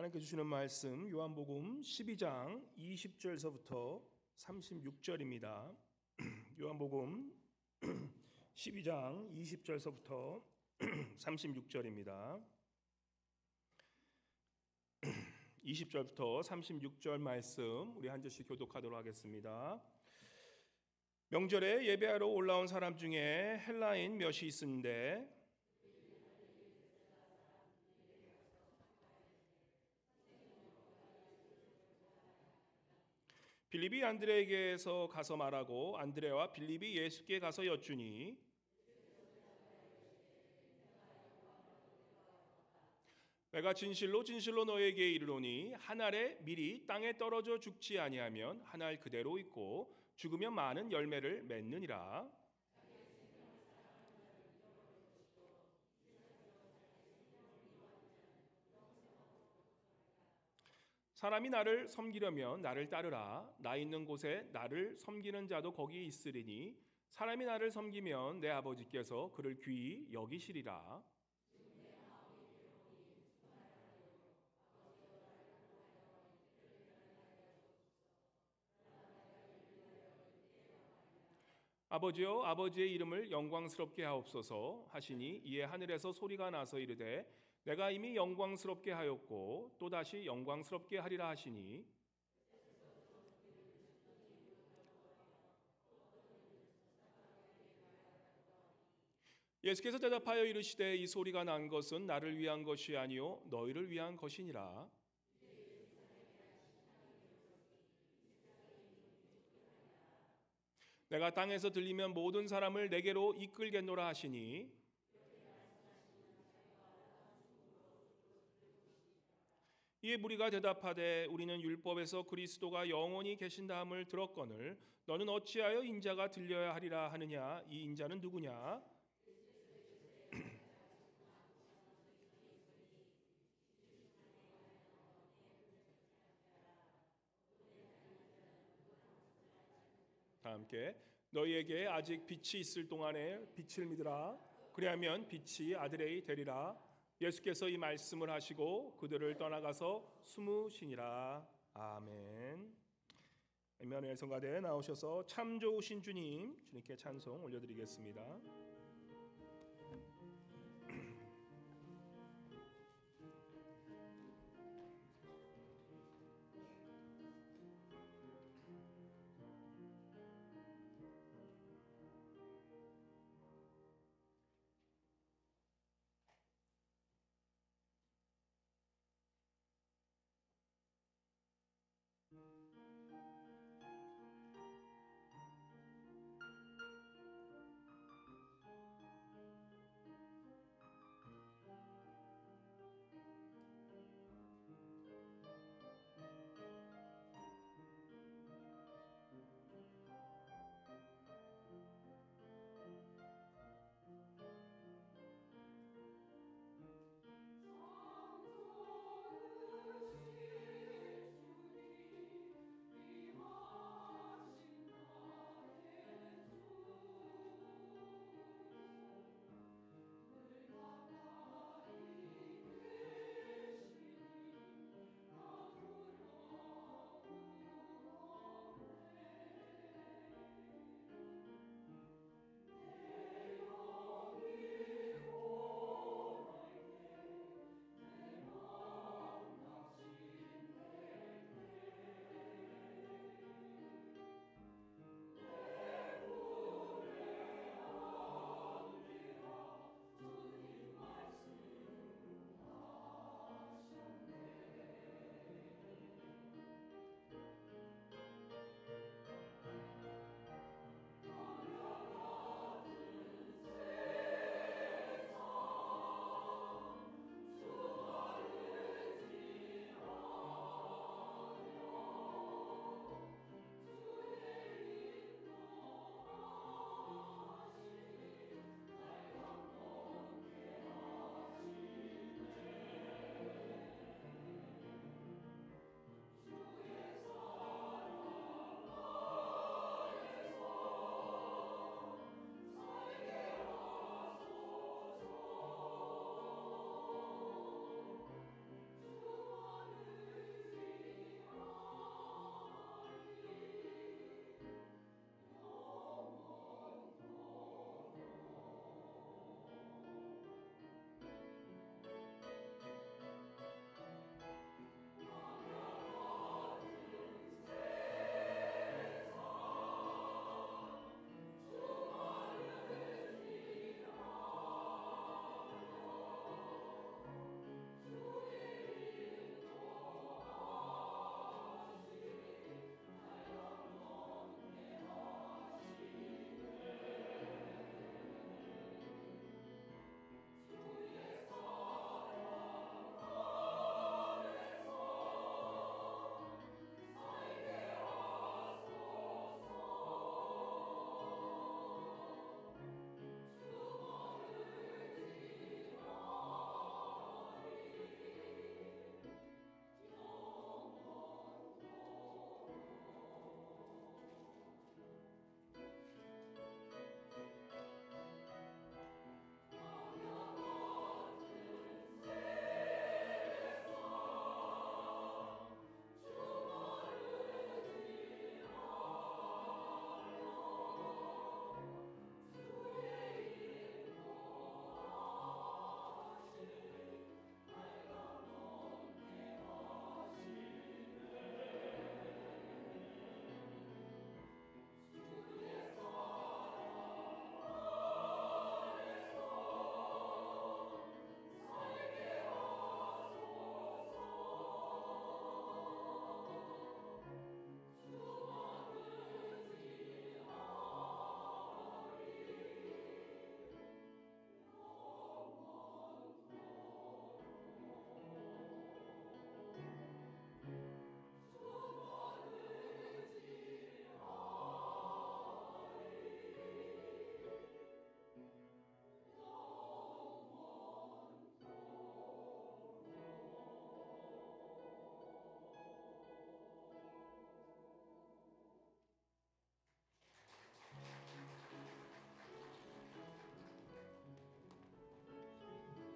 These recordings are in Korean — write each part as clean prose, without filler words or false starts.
하나님께 주시는 말씀 요한복음 12장 20절서부터 36절입니다. 요한복음 12장 20절서부터 36절입니다. 20절부터 36절 말씀 우리 한 절씩 교독하도록 하겠습니다. 명절에 예배하러 올라온 사람 중에 헬라인 몇이 있은데 빌립이 안드레에게서 가서 말하고 안드레와 빌립이 예수께 가서 여쭈니 내가 진실로 진실로 너에게 이르노니 한 알에 밀이 땅에 떨어져 죽지 아니하면 한 알 그대로 있고 죽으면 많은 열매를 맺느니라. 사람이 나를 섬기려면 나를 따르라. 나 있는 곳에 나를 섬기는 자도 거기 있으리니 사람이 나를 섬기면 내 아버지께서 그를 귀히 여기시리라. 아버지여 아버지의 이름을 영광스럽게 하옵소서 하시니 이에 하늘에서 소리가 나서 이르되 내가 이미 영광스럽게 하였고 또다시 영광스럽게 하리라 하시니 예수께서 대답하여 이르시되 이 소리가 난 것은 나를 위한 것이 아니요 너희를 위한 것이니라. 내가 땅에서 들리면 모든 사람을 내게로 이끌겠노라 하시니 이에 무리가 대답하되 우리는 율법에서 그리스도가 영원히 계신다함을 들었거늘 너는 어찌하여 인자가 들려야 하리라 하느냐. 이 인자는 누구냐? 다 함께 너희에게 아직 빛이 있을 동안에 빛을 믿으라. 그리하면 빛이 아들의 되리라. 예수께서 이 말씀을 하시고 그들을 떠나가서 숨으시니라. 아멘. 이면에 성가대 나오셔서 참 좋으신 주님 주님께 찬송 올려드리겠습니다.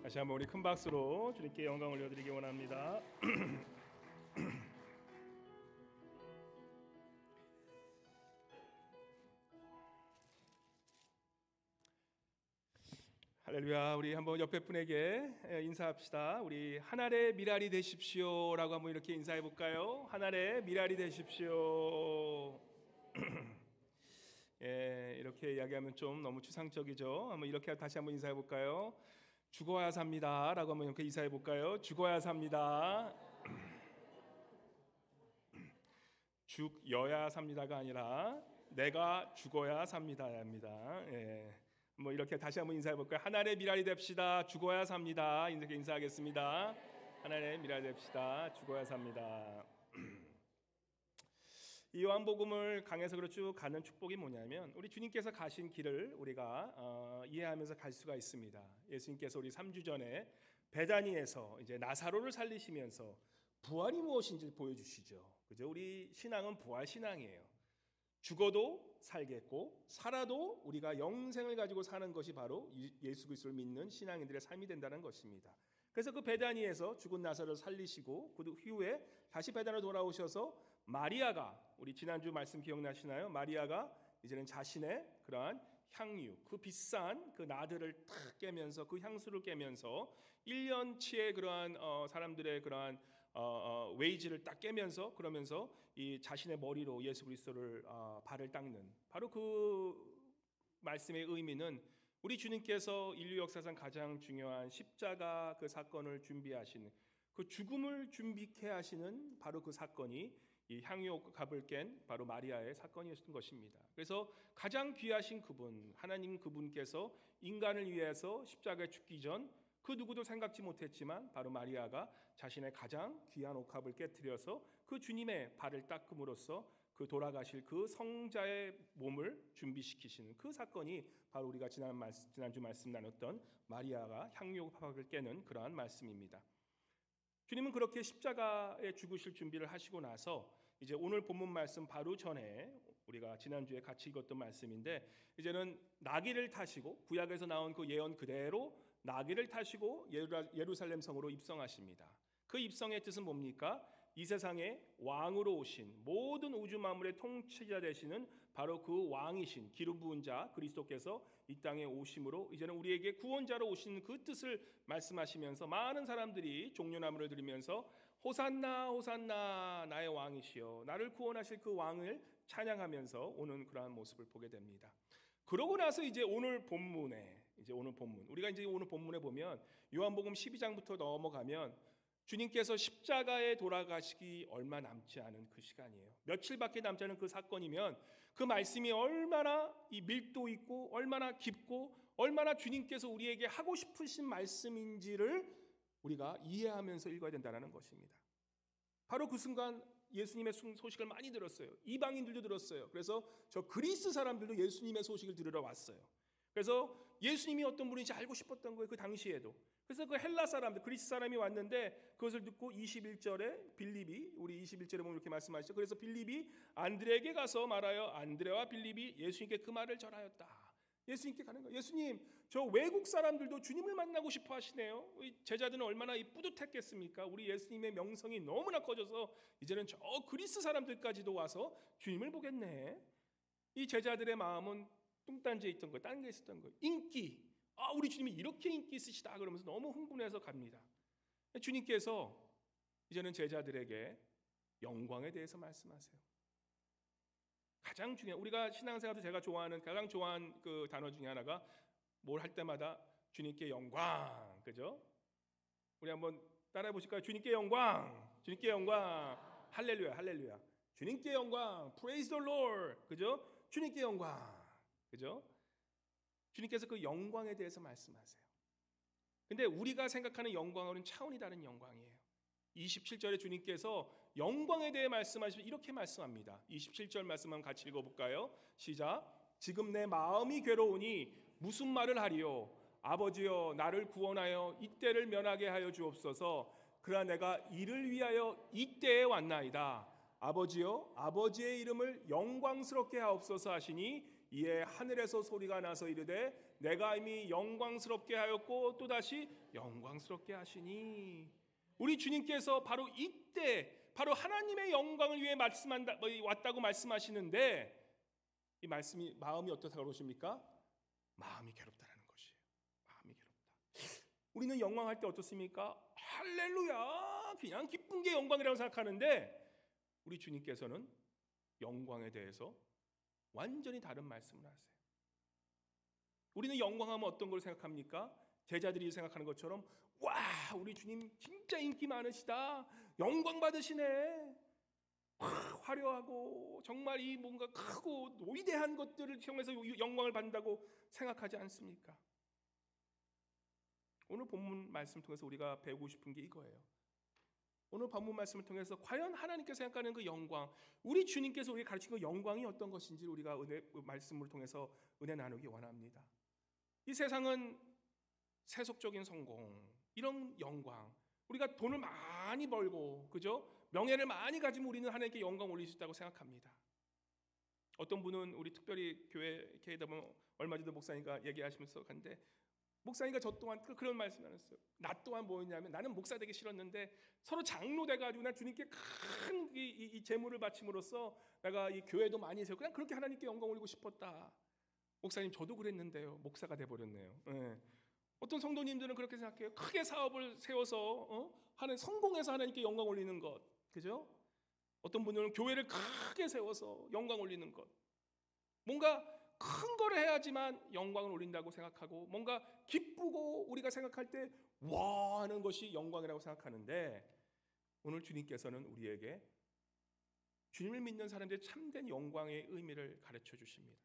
다시 한번 우리 큰 박수로 주님께 영광 올려드리기 원합니다. 할렐루야. 우리 한번 옆에 분에게 인사합시다. 우리 하늘의 미랄이 되십시오라고 한번 이렇게 인사해 볼까요? 하늘의 미랄이 되십시오. 예, 이렇게 이야기하면 좀 너무 추상적이죠. 한번 이렇게 다시 한번 인사해 볼까요? 죽어야 삽니다라고 한번 이렇게 인사해 볼까요? 죽어야 삽니다. 죽여야 삽니다가 아니라 내가 죽어야 삽니다입니다. 예. 뭐 이렇게 다시 한번 인사해 볼까요? 하늘의 미랄이 됩시다. 죽어야 삽니다. 이렇게 인사하겠습니다. 하늘의 미랄이 됩시다. 죽어야 삽니다. 이 요한복음을 강해석으로 쭉 가는 축복이 뭐냐면 우리 주님께서 가신 길을 우리가 이해하면서 갈 수가 있습니다. 예수님께서 우리 3주 전에 베다니에서 이제 나사로를 살리시면서 부활이 무엇인지 보여주시죠. 그죠? 우리 신앙은 부활 신앙이에요. 죽어도 살겠고 살아도 우리가 영생을 가지고 사는 것이 바로 예수 그리스도를 믿는 신앙인들의 삶이 된다는 것입니다. 그래서 그 베다니에서 죽은 나사로를 살리시고 그 후에 다시 베다니로 돌아오셔서 마리아가 우리 지난주 말씀 기억나시나요? 마리아가 이제는 자신의 그러한 향유, 그 비싼 그 나들을 탁 깨면서 그 향수를 깨면서 1년치의 그러한 사람들의 그러한 웨이지를 딱 깨면서 그러면서 이 자신의 머리로 예수 그리스도를 발을 닦는 바로 그 말씀의 의미는 우리 주님께서 인류 역사상 가장 중요한 십자가 그 사건을 준비하시는 그 죽음을 준비케 하시는 바로 그 사건이 이 향유갑을 깬 바로 마리아의 사건이었던 것입니다. 그래서 가장 귀하신 그분 하나님 그분께서 인간을 위해서 십자가에 죽기 전 그 누구도 생각지 못했지만 바로 마리아가 자신의 가장 귀한 옥합을 깨뜨려서 그 주님의 발을 닦음으로써 그 돌아가실 그 성자의 몸을 준비시키시는 그 사건이 바로 우리가 지난주 말씀 나눴던 마리아가 향유갑을 깨는 그러한 말씀입니다. 주님은 그렇게 십자가에 죽으실 준비를 하시고 나서 이제 오늘 본문 말씀 바로 전에 우리가 지난주에 같이 읽었던 말씀인데 이제는 나귀를 타시고 구약에서 나온 그 예언 그대로 나귀를 타시고 예루살렘 성으로 입성하십니다. 그 입성의 뜻은 뭡니까? 이 세상에 왕으로 오신 모든 우주 만물의 통치자 되시는 바로 그 왕이신 기름 부은 자 그리스도께서 이 땅에 오심으로 이제는 우리에게 구원자로 오신 그 뜻을 말씀하시면서 많은 사람들이 종려나무를 들으면서 호산나 호산나 나의 왕이시여 나를 구원하실 그 왕을 찬양하면서 오는 그러한 모습을 보게 됩니다. 그러고 나서 이제 오늘 본문 우리가 이제 오늘 본문에 보면 요한복음 12장부터 넘어가면 주님께서 십자가에 돌아가시기 얼마 남지 않은 그 시간이에요. 며칠밖에 남지 않은 그 사건이면 그 말씀이 얼마나 이 밀도 있고 얼마나 깊고 얼마나 주님께서 우리에게 하고 싶으신 말씀인지를 우리가 이해하면서 읽어야 된다는 것입니다. 바로 그 순간 예수님의 소식을 많이 들었어요. 이방인들도 들었어요. 그래서 저 그리스 사람들도 예수님의 소식을 들으러 왔어요. 그래서 예수님이 어떤 분인지 알고 싶었던 거예요. 그 당시에도. 그래서 그 헬라 사람들, 그리스 사람이 왔는데 그것을 듣고 21절에 빌립이 우리 21절에 보면 이렇게 말씀하시죠. 그래서 빌립이 안드레에게 가서 말하여 안드레와 빌립이 예수님께 그 말을 전하였다. 예수님께 가는 거예요. 예수님, 저 외국 사람들도 주님을 만나고 싶어 하시네요. 제자들은 얼마나 뿌듯했겠습니까? 우리 예수님의 명성이 너무나 커져서 이제는 저 그리스 사람들까지도 와서 주님을 보겠네. 이 제자들의 마음은 뚱딴지에 있던 거예요. 딴 게 있었던 거예요. 인기. 우리 주님이 이렇게 인기 있으시다 그러면서 너무 흥분해서 갑니다. 주님께서 이제는 제자들에게 영광에 대해서 말씀하세요. 가장 중요한 우리가 신앙생활에서 제가 가장 좋아하는 그 단어 중에 하나가 뭘 할 때마다 주님께 영광, 그죠? 우리 한번 따라해 보실까요? 주님께 영광, 주님께 영광, 할렐루야, 할렐루야. 주님께 영광, praise the Lord, 그죠? 주님께 영광, 그죠? 주님께서 그 영광에 대해서 말씀하세요. 근데 우리가 생각하는 영광은 차원이 다른 영광이에요. 27절에 주님께서 영광에 대해 말씀하시면 이렇게 말씀합니다. 27절 말씀 한번 같이 읽어볼까요? 시작. 지금 내 마음이 괴로우니 무슨 말을 하리요? 아버지여 나를 구원하여 이때를 면하게 하여 주옵소서. 그러나 내가 이를 위하여 이때에 왔나이다. 아버지여 아버지의 이름을 영광스럽게 하옵소서 하시니 이에 하늘에서 소리가 나서 이르되 내가 이미 영광스럽게 하였고 또다시 영광스럽게 하시니. 우리 주님께서 바로 이때 바로 하나님의 영광을 위해 왔다고 말씀하시는데 이 말씀이 마음이 어떻다고 그러십니까? 마음이 괴롭다라는 것이에요. 마음이 괴롭다. 우리는 영광할 때 어떻습니까? 할렐루야, 그냥 기쁜 게 영광이라고 생각하는데 우리 주님께서는 영광에 대해서 완전히 다른 말씀을 하세요. 우리는 영광하면 어떤 걸 생각합니까? 제자들이 생각하는 것처럼 와, 우리 주님 진짜 인기 많으시다, 영광 받으시네, 화려하고 정말 이 뭔가 크고 위대한 것들을 통해서 영광을 받는다고 생각하지 않습니까? 오늘 본문 말씀 통해서 우리가 배우고 싶은 게 이거예요. 오늘 본문 말씀을 통해서 과연 하나님께서 생각하는 그 영광, 우리 주님께서 우리에게 가르친 그 영광이 어떤 것인지 우리가 말씀을 통해서 은혜 나누기 원합니다. 이 세상은 세속적인 성공, 이런 영광, 우리가 돈을 많이 벌고 그죠? 명예를 많이 가지면 우리는 하나님께 영광 올릴 수 있다고 생각합니다. 어떤 분은 우리 특별히 교회 계다 보면 얼마 전에 목사님과 얘기하시면서 갔는데 목사님과 저 또한 그런 말씀을 하셨어요. 나 또한 뭐였냐면 나는 목사 되기 싫었는데 서로 장로 돼가지고 난 주님께 큰 이 재물을 바침으로써 내가 이 교회도 많이 세우고 그냥 그렇게 하나님께 영광 올리고 싶었다. 목사님 저도 그랬는데요. 목사가 돼버렸네요. 네. 어떤 성도님들은 그렇게 생각해요. 크게 사업을 세워서 하는 성공해서 하나님께 영광 올리는 것, 그죠? 어떤 분들은 교회를 크게 세워서 영광 올리는 것, 뭔가 큰 거를 해야지만 영광을 올린다고 생각하고 뭔가 기쁘고 우리가 생각할 때 와 하는 것이 영광이라고 생각하는데 오늘 주님께서는 우리에게 주님을 믿는 사람들의 참된 영광의 의미를 가르쳐 주십니다.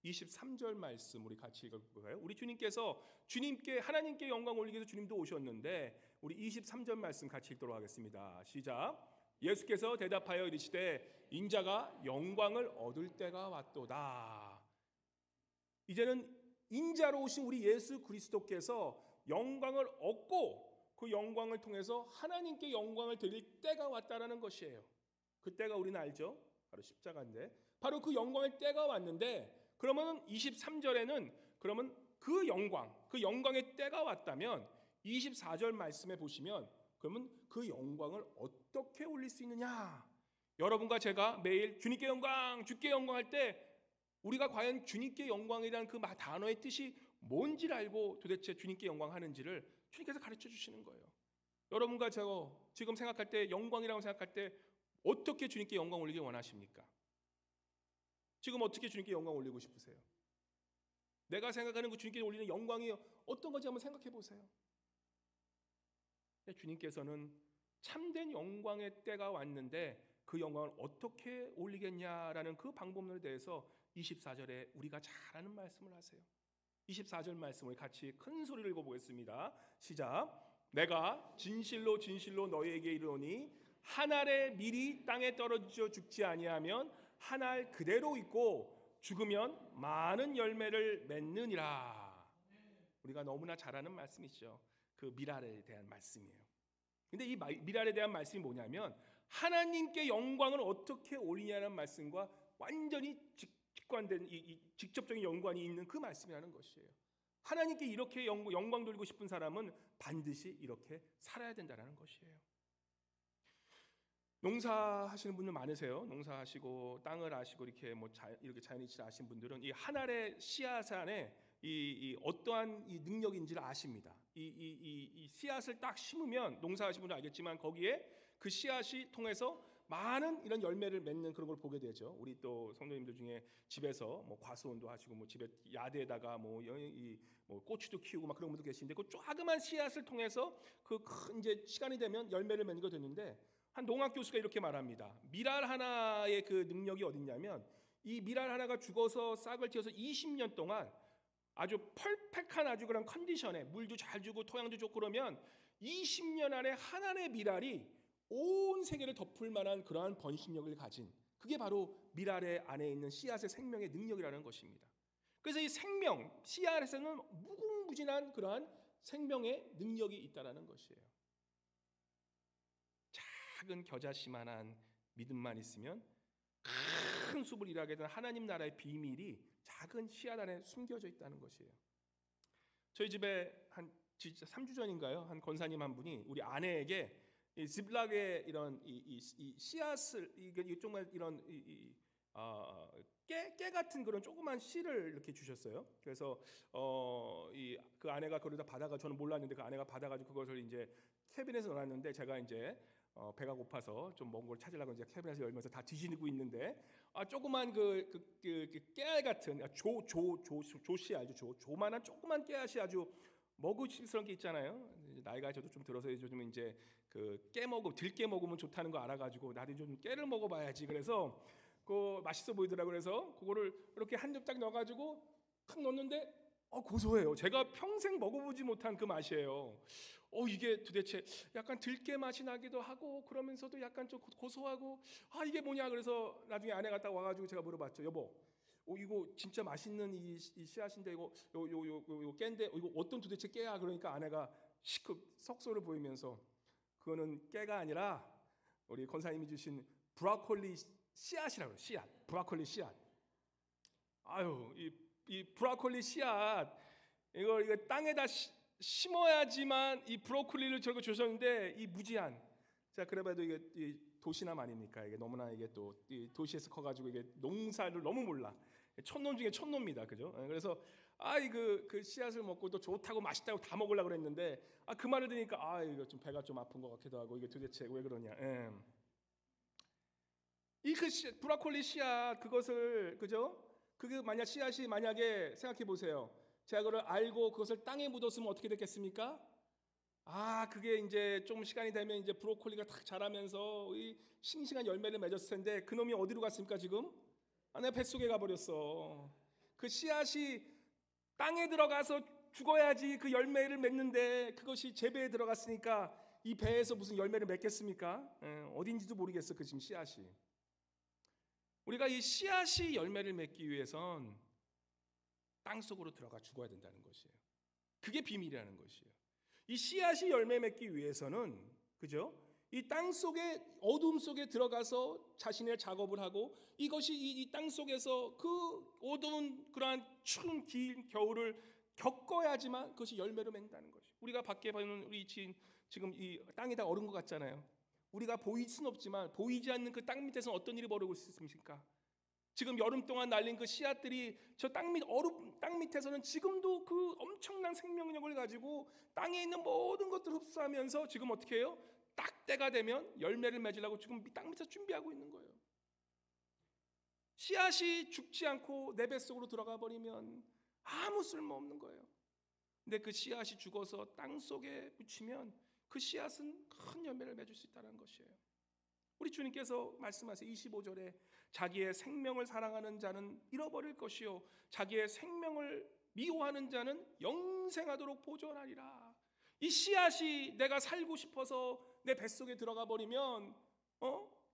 23절 말씀 우리 같이 읽어볼까요? 우리 주님께서 주님께 하나님께 영광 올리기 위해서 주님도 오셨는데 우리 23절 말씀 같이 읽도록 하겠습니다. 시작. 예수께서 대답하여 이르시되 인자가 영광을 얻을 때가 왔도다. 이제는 인자로 오신 우리 예수 그리스도께서 영광을 얻고 그 영광을 통해서 하나님께 영광을 드릴 때가 왔다라는 것이에요. 그 때가 우리는 알죠? 바로 십자가인데 바로 그 영광의 때가 왔는데 그러면 23절에는 그러면 그 영광의 때가 왔다면 24절 말씀에 보시면 그러면 그 영광을 어떻게 올릴 수 있느냐? 여러분과 제가 매일 주님께 영광, 주께 영광 할 때 우리가 과연 주님께 영광이라는 그 단어의 뜻이 뭔지를 알고 도대체 주님께 영광하는지를 주님께서 가르쳐 주시는 거예요. 여러분과 제가 지금 생각할 때 영광이라고 생각할 때 어떻게 주님께 영광 올리기 원하십니까? 지금 어떻게 주님께 영광 올리고 싶으세요? 내가 생각하는 그 주님께 올리는 영광이 어떤 건지 한번 생각해 보세요. 주님께서는 참된 영광의 때가 왔는데 그 영광을 어떻게 올리겠냐라는 그 방법론에 대해서 24절에 우리가 잘 아는 말씀을 하세요. 24절 말씀을 같이 큰 소리를 읽어보겠습니다. 시작. 내가 진실로 진실로 너희에게 이르노니 한 알의 밀이 땅에 떨어져 죽지 아니하면 한 알 그대로 있고 죽으면 많은 열매를 맺느니라. 우리가 너무나 잘 아는 말씀이죠. 그 밀알에 대한 말씀이에요. 근데 이 밀알에 대한 말씀이 뭐냐면 하나님께 영광을 어떻게 올리냐는 말씀과 완전히 직관된 이 직접적인 연관이 있는 그 말씀이라는 것이에요. 하나님께 이렇게 영광 돌리고 싶은 사람은 반드시 이렇게 살아야 된다는 것이에요. 농사하시는 분들 많으세요. 농사하시고 땅을 아시고 이렇게 이렇게 자연이치를 아신 분들은 이 한 알의 씨앗 안에 이 어떠한 이 능력인지를 아십니다. 이 씨앗을 딱 심으면 농사하시는 분들 알겠지만 거기에 그 씨앗이 통해서 많은 이런 열매를 맺는 그런 걸 보게 되죠. 우리 또 성도님들 중에 집에서 뭐 과수원도 하시고 뭐 집에 야대에다가 뭐 고추도 키우고 막 그런 분들 계시는데 그 조그만 씨앗을 통해서 그 큰 이제 시간이 되면 열매를 맺는 거 됐는데 한 농학 교수가 이렇게 말합니다. 밀알 하나의 그 능력이 어딨냐면 이 밀알 하나가 죽어서 싹을 틔워서 20년 동안 아주 퍼펙트한 아주 그런 컨디션에 물도 잘 주고 토양도 좋고 그러면 20년 안에 하나의 밀알이 온 세계를 덮을 만한 그러한 번식력을 가진 그게 바로 밀알의 안에 있는 씨앗의 생명의 능력이라는 것입니다. 그래서 이 생명, 씨앗에서는 무궁무진한 그러한 생명의 능력이 있다라는 것이에요. 작은 겨자씨만한 믿음만 있으면 큰 숲을 일하게 되는 하나님 나라의 비밀이 작은 씨앗 안에 숨겨져 있다는 것이에요. 저희 집에 한 진짜 3주 전인가요? 한 권사님 한 분이 우리 아내에게 이 집락의 이런 이 씨앗을 이게 정말 이런 깨 같은 그런 조그만 씨를 이렇게 주셨어요. 그래서 이 그 아내가 그러다 받아가 저는 몰랐는데 그 아내가 받아가지고 그것을 이제 캐비넷에 넣어놨는데 제가 이제 배가 고파서 좀 먼 걸 찾으려고 이제 캐비넷을 열면서 다 뒤지고 있는데 조그만 깨알 같은 조씨 알죠? 조만한 조그만 깨알이 아주 먹으실스러운 게 있잖아요. 나이가 저도 좀 들어서 요즘 이제 들깨 먹으면 좋다는 거 알아가지고 나도 좀 깨를 먹어봐야지. 그래서 그 맛있어 보이더라고요. 그래서 그거를 이렇게 한 겹 딱 넣어가지고 탁 넣었는데 고소해요. 제가 평생 먹어보지 못한 그 맛이에요. 이게 도대체 약간 들깨 맛이 나기도 하고 그러면서도 약간 좀 고소하고 이게 뭐냐. 그래서 나중에 아내가 딱 와가지고 제가 물어봤죠. 여보, 이거 진짜 맛있는 이 씨앗인데 이거 요 깨인데 이거 어떤 도대체 깨야? 그러니까 아내가 시급 석소를 보이면서 그거는 깨가 아니라 우리 권사님이 주신 브로콜리 씨앗이라고요. 씨앗, 브로콜리 씨앗. 이 브로콜리 씨앗 이거 땅에다 심어야지만 이 브로콜리를 저렇게 주셨는데 이 무지한. 자, 그래봐도 이게 이 도시남 아닙니까? 이게 너무나 이게 또 이 도시에서 커가지고 이게 농사를 너무 몰라. 촌놈 중에 촌놈입니다, 그죠? 그래서 그 씨앗을 먹고 또 좋다고 맛있다고 다 먹으려고 그랬는데 그 말을 들으니까 이거 좀 배가 좀 아픈 것 같기도 하고 이게 도대체 왜 그러냐? 브로콜리 씨앗 그것을 그죠? 그게 만약 씨앗이 만약에 생각해 보세요. 제가 그걸 알고 그것을 땅에 묻었으면 어떻게 됐겠습니까? 그게 이제 좀 시간이 되면 이제 브로콜리가 탁 자라면서 이 싱싱한 열매를 맺었을 텐데 그놈이 어디로 갔습니까 지금? 내 뱃속에 가버렸어. 그 씨앗이 땅에 들어가서 죽어야지 그 열매를 맺는데 그것이 제 배에 들어갔으니까 이 배에서 무슨 열매를 맺겠습니까? 어딘지도 모르겠어 그 지금 씨앗이. 우리가 이 씨앗이 열매를 맺기 위해선 땅 속으로 들어가 죽어야 된다는 것이에요. 그게 비밀이라는 것이에요. 이 씨앗이 열매 맺기 위해서는 그죠? 이 땅 속에 어둠 속에 들어가서 자신의 작업을 하고 이것이 이 땅 속에서 그 어두운 그러한 추운 긴 겨울을 겪어야지만 그것이 열매를 맺는다는 것이. 우리가 밖에 보는 우리 지금 이 땅이 다 얼은 것 같잖아요. 우리가 보일 수는 없지만 보이지 않는 그 땅 밑에서 어떤 일이 벌어지고 있습니까? 지금 여름 동안 날린 그 씨앗들이 저 땅 밑에서는 지금도 그 엄청난 생명력을 가지고 땅에 있는 모든 것들을 흡수하면서 지금 어떻게 해요? 딱 때가 되면 열매를 맺으려고 지금 땅 밑에서 준비하고 있는 거예요. 씨앗이 죽지 않고 내 뱃속으로 들어가 버리면 아무 쓸모 없는 거예요. 근데 그 씨앗이 죽어서 땅 속에 묻히면 그 씨앗은 큰 열매를 맺을 수 있다는 것이에요. 우리 주님께서 말씀하세요. 25절에 자기의 생명을 사랑하는 자는 잃어버릴 것이요 자기의 생명을 미워하는 자는 영생하도록 보존하리라. 이 씨앗이 내가 살고 싶어서 내 뱃속에 들어가 버리면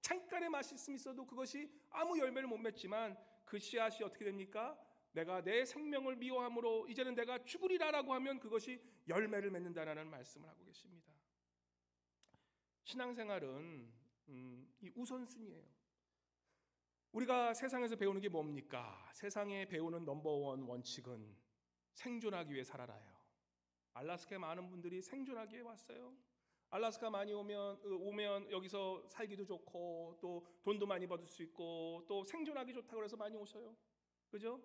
잠깐의 맛있음이 있어도 그것이 아무 열매를 못 맺지만 그 씨앗이 어떻게 됩니까? 내가 내 생명을 미워함으로 이제는 내가 죽으리라라고 하면 그것이 열매를 맺는다라는 말씀을 하고 계십니다. 신앙생활은 이 우선순위예요. 우리가 세상에서 배우는 게 뭡니까? 세상에 배우는 넘버원 원칙은 생존하기 위해 살아라요. 알라스카에 많은 분들이 생존하기 위해 왔어요. 알라스카 많이 오면 여기서 살기도 좋고 또 돈도 많이 받을 수 있고 또 생존하기 좋다고 해서 많이 오셔요. 그죠?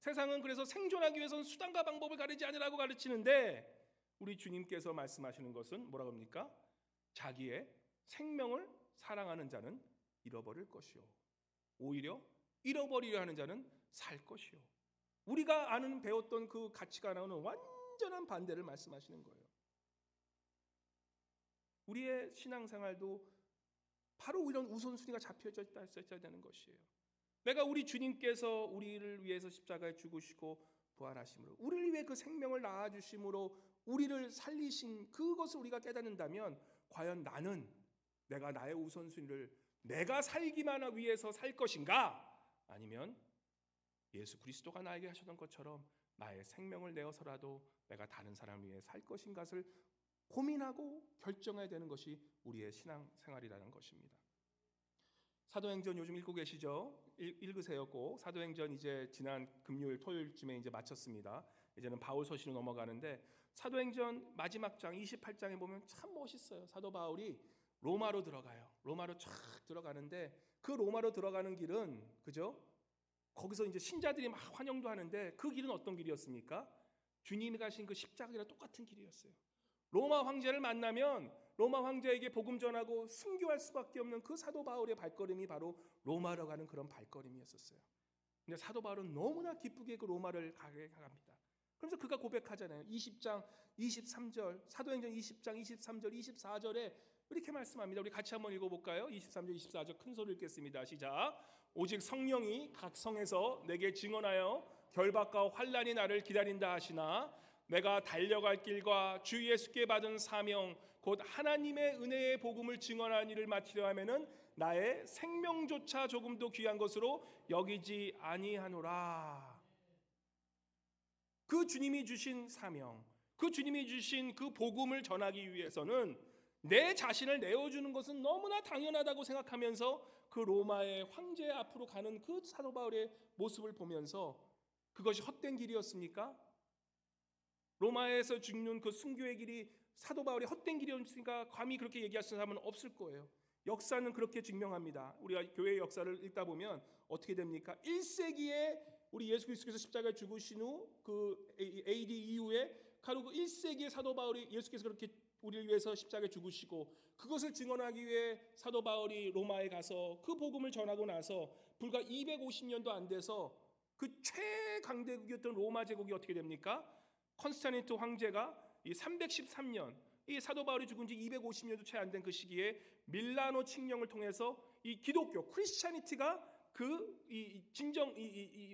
세상은 그래서 생존하기 위해서는 수단과 방법을 가리지 않으라고 가르치는데 우리 주님께서 말씀하시는 것은 뭐라고 합니까? 자기의 생명을 사랑하는 자는 잃어버릴 것이요 오히려 잃어버리려 하는 자는 살 것이요. 우리가 아는 배웠던 그 가치관하고는 완전한 반대를 말씀하시는 거예요. 우리의 신앙생활도 바로 이런 우선순위가 잡혀져 있어야 되는 것이에요. 내가 우리 주님께서 우리를 위해서 십자가에 죽으시고 부활하심으로 우리를 위해 그 생명을 낳아주심으로 우리를 살리신 그것을 우리가 깨닫는다면 과연 나는 내가 나의 우선순위를 내가 살기만 위해서 살 것인가? 아니면 예수 그리스도가 나에게 하셨던 것처럼 나의 생명을 내어서라도 내가 다른 사람을 위해 살 것인가를 고민하고 결정해야 되는 것이 우리의 신앙생활이라는 것입니다. 사도행전 요즘 읽고 계시죠? 읽으세요 꼭. 사도행전 이제 지난 금요일 토요일쯤에 이제 마쳤습니다. 이제는 바울 서신으로 넘어가는데 사도행전 마지막 장 28장에 보면 참 멋있어요. 사도 바울이 로마로 들어가요. 로마로 쫙 들어가는데 그 로마로 들어가는 길은 그죠? 거기서 이제 신자들이 막 환영도 하는데 그 길은 어떤 길이었습니까? 주님이 가신 그 십자가랑 똑같은 길이었어요. 로마 황제를 만나면 로마 황제에게 복음 전하고 순교할 수밖에 없는 그 사도 바울의 발걸음이 바로 로마로 가는 그런 발걸음이었었어요. 근데 사도 바울은 너무나 기쁘게 그 로마를 가게 합니다. 그래서 그가 고백하잖아요. 20장 23절 사도행전 20장 23절 24절에 이렇게 말씀합니다. 우리 같이 한번 읽어볼까요? 23절 24절 큰 소리 읽겠습니다. 시작. 오직 성령이 각 성에서 내게 증언하여 결박과 환난이 나를 기다린다 하시나 내가 달려갈 길과 주 예수께 받은 사명 곧 하나님의 은혜의 복음을 증언하는 일을 마치려 하면은 나의 생명조차 조금도 귀한 것으로 여기지 아니하노라. 그 주님이 주신 사명, 그 주님이 주신 그 복음을 전하기 위해서는 내 자신을 내어주는 것은 너무나 당연하다고 생각하면서 그 로마의 황제 앞으로 가는 그 사도 바울의 모습을 보면서 그것이 헛된 길이었습니까? 로마에서 죽는 그 순교의 길이 사도 바울이 헛된 길이었으니까 감히 그렇게 얘기할 사람은 없을 거예요. 역사는 그렇게 증명합니다. 우리가 교회의 역사를 읽다 보면 어떻게 됩니까? 1세기에 우리 예수 그리스도께서 십자가에 죽으신 후 그 AD 이후에 바로 그 1세기의 사도 바울이 예수께서 그렇게 우리를 위해서 십자가에 죽으시고 그것을 증언하기 위해 사도 바울이 로마에 가서 그 복음을 전하고 나서 불과 250년도 안 돼서 그 최강대국이었던 로마 제국이 어떻게 됩니까? 컨스탄티누스 황제가 이 313년 이 사도 바울이 죽은 지 250년도 채 안 된 그 시기에 밀라노 칙령을 통해서 이 기독교 크리스찬이티가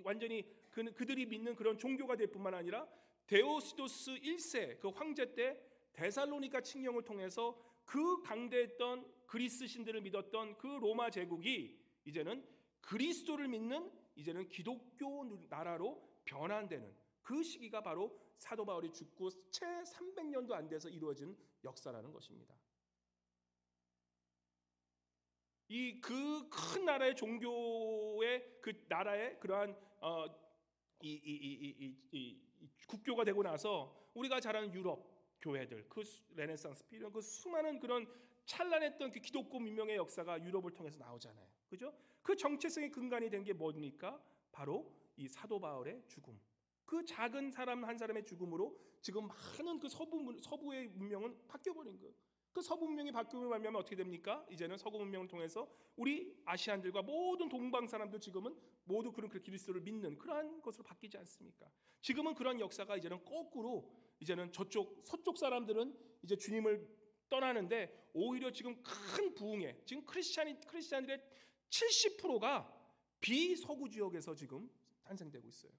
완전히 그들이 믿는 그런 종교가 될 뿐만 아니라 데오시도스 1세 그 황제 때 데살로니가 칙령을 통해서 그 강대했던 그리스 신들을 믿었던 그 로마 제국이 이제는 그리스도를 믿는 이제는 기독교 나라로 변환되는 그 시기가 바로 사도 바울이 죽고 채 300년도 안 돼서 이루어진 역사라는 것입니다. 이 그 큰 나라의 종교의 그 나라의 그러한 국교가 되고 나서 우리가 잘 아는 유럽 교회들 그 레네상스 이런 그 수많은 그런 찬란했던 그 기독교 문명의 역사가 유럽을 통해서 나오잖아요. 그죠? 그 정체성의 근간이 된 게 뭡니까? 바로 이 사도 바울의 죽음. 그 작은 사람 한 사람의 죽음으로 지금 많은 그 서부의 문명은 바뀌어버린 거예요. 그 서부 문명이 바뀌고 말미암아 어떻게 됩니까? 이제는 서구 문명을 통해서 우리 아시안들과 모든 동방 사람들 지금은 모두 그런 그리스도를 믿는 그러한 것으로 바뀌지 않습니까? 지금은 그런 역사가 이제는 거꾸로 이제는 저쪽 서쪽 사람들은 이제 주님을 떠나는데 오히려 지금 큰 부흥에 지금 크리스찬들의 70%가 비서구 지역에서 지금 탄생되고 있어요.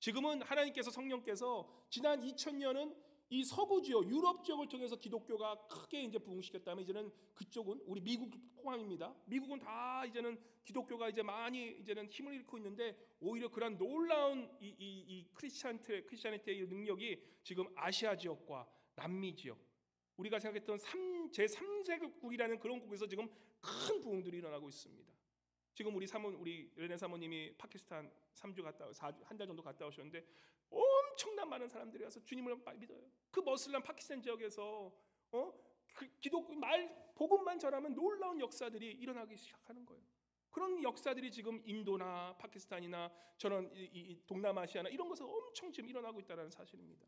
지금은 하나님께서 성령께서 지난 2000년은 이 서구 지역, 유럽 지역을 통해서 기독교가 크게 이제 부흥시켰다면 이제는 그쪽은 우리 미국 포함입니다. 미국은 다 이제는 기독교가 이제 많이 이제는 힘을 잃고 있는데 오히려 그런 놀라운 이 크리스찬티의 능력이 지금 아시아 지역과 남미 지역, 우리가 생각했던 제3세국이라는 그런 곳에서 지금 큰 부흥들이 일어나고 있습니다. 지금 우리 레네 사모님이 파키스탄 3주 한 달 정도 갔다 오셨는데 엄청난 많은 사람들이 와서 주님을 믿어요. 그 머슬람 파키스탄 지역에서 기독교 복음만 전하면 놀라운 역사들이 일어나기 시작하는 거예요. 그런 역사들이 지금 인도나 파키스탄이나 저런 이 동남아시아나 이런 곳에서 엄청 지금 일어나고 있다는 사실입니다.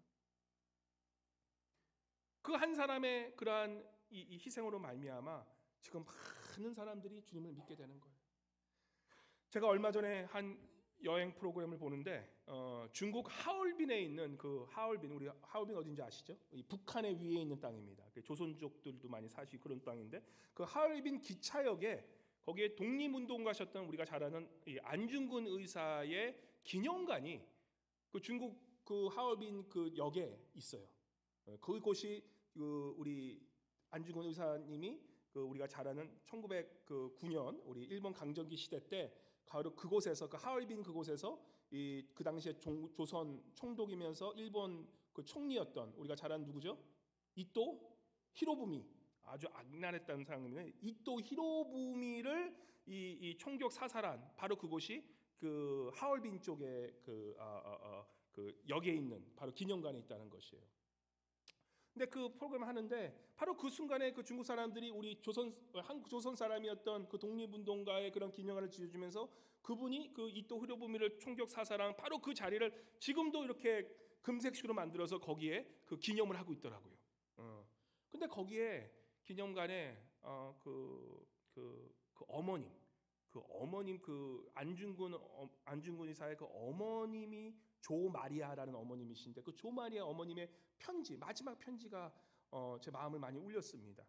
그 한 사람의 그러한 이 희생으로 말미암아 지금 많은 사람들이 주님을 믿게 되는 거예요. 제가 얼마 전에 한 여행 프로그램을 보는데 중국 하얼빈에 있는 그 우리 하얼빈 어딘지 아시죠? 이 북한의 위에 있는 땅입니다. 조선족들도 많이 사시고 그런 땅인데 그 하얼빈 기차역에 거기에 독립운동 가셨던 우리가 잘 아는 이 안중근 의사의 기념관이 그 중국 그 하얼빈 그 역에 있어요. 그곳이 그 우리 안중근 의사님이 그 우리가 잘 아는 1909년 우리 일본 강점기 시대 때 바로 그곳에서 그 하얼빈 그곳에서 그 당시에 조선 총독이면서 일본 그 총리였던 우리가 잘 아는 누구죠? 이토 히로부미 아주 악랄했다는 사람이면 이토 히로부미를 이 총격 사살한 바로 그곳이 그 하얼빈 쪽에 그 역에 있는 바로 기념관에 있다는 것이에요. 근데 그 프로그램을 하는데 바로 그 순간에 그 중국 사람들이 우리 한국 조선 사람이었던 그 독립운동가의 그런 기념관을 지어주면서 그분이 그 이토 히로부미를 총격 사살한 바로 그 자리를 지금도 이렇게 금색식으로 만들어서 거기에 그 기념을 하고 있더라고요. 근데 거기에 기념관에 그 어머님 그 안중근 의사의 그 어머님이 조 마리아라는 어머님이신데 그 조 마리아 어머님의 편지, 마지막 편지가 제 마음을 많이 울렸습니다.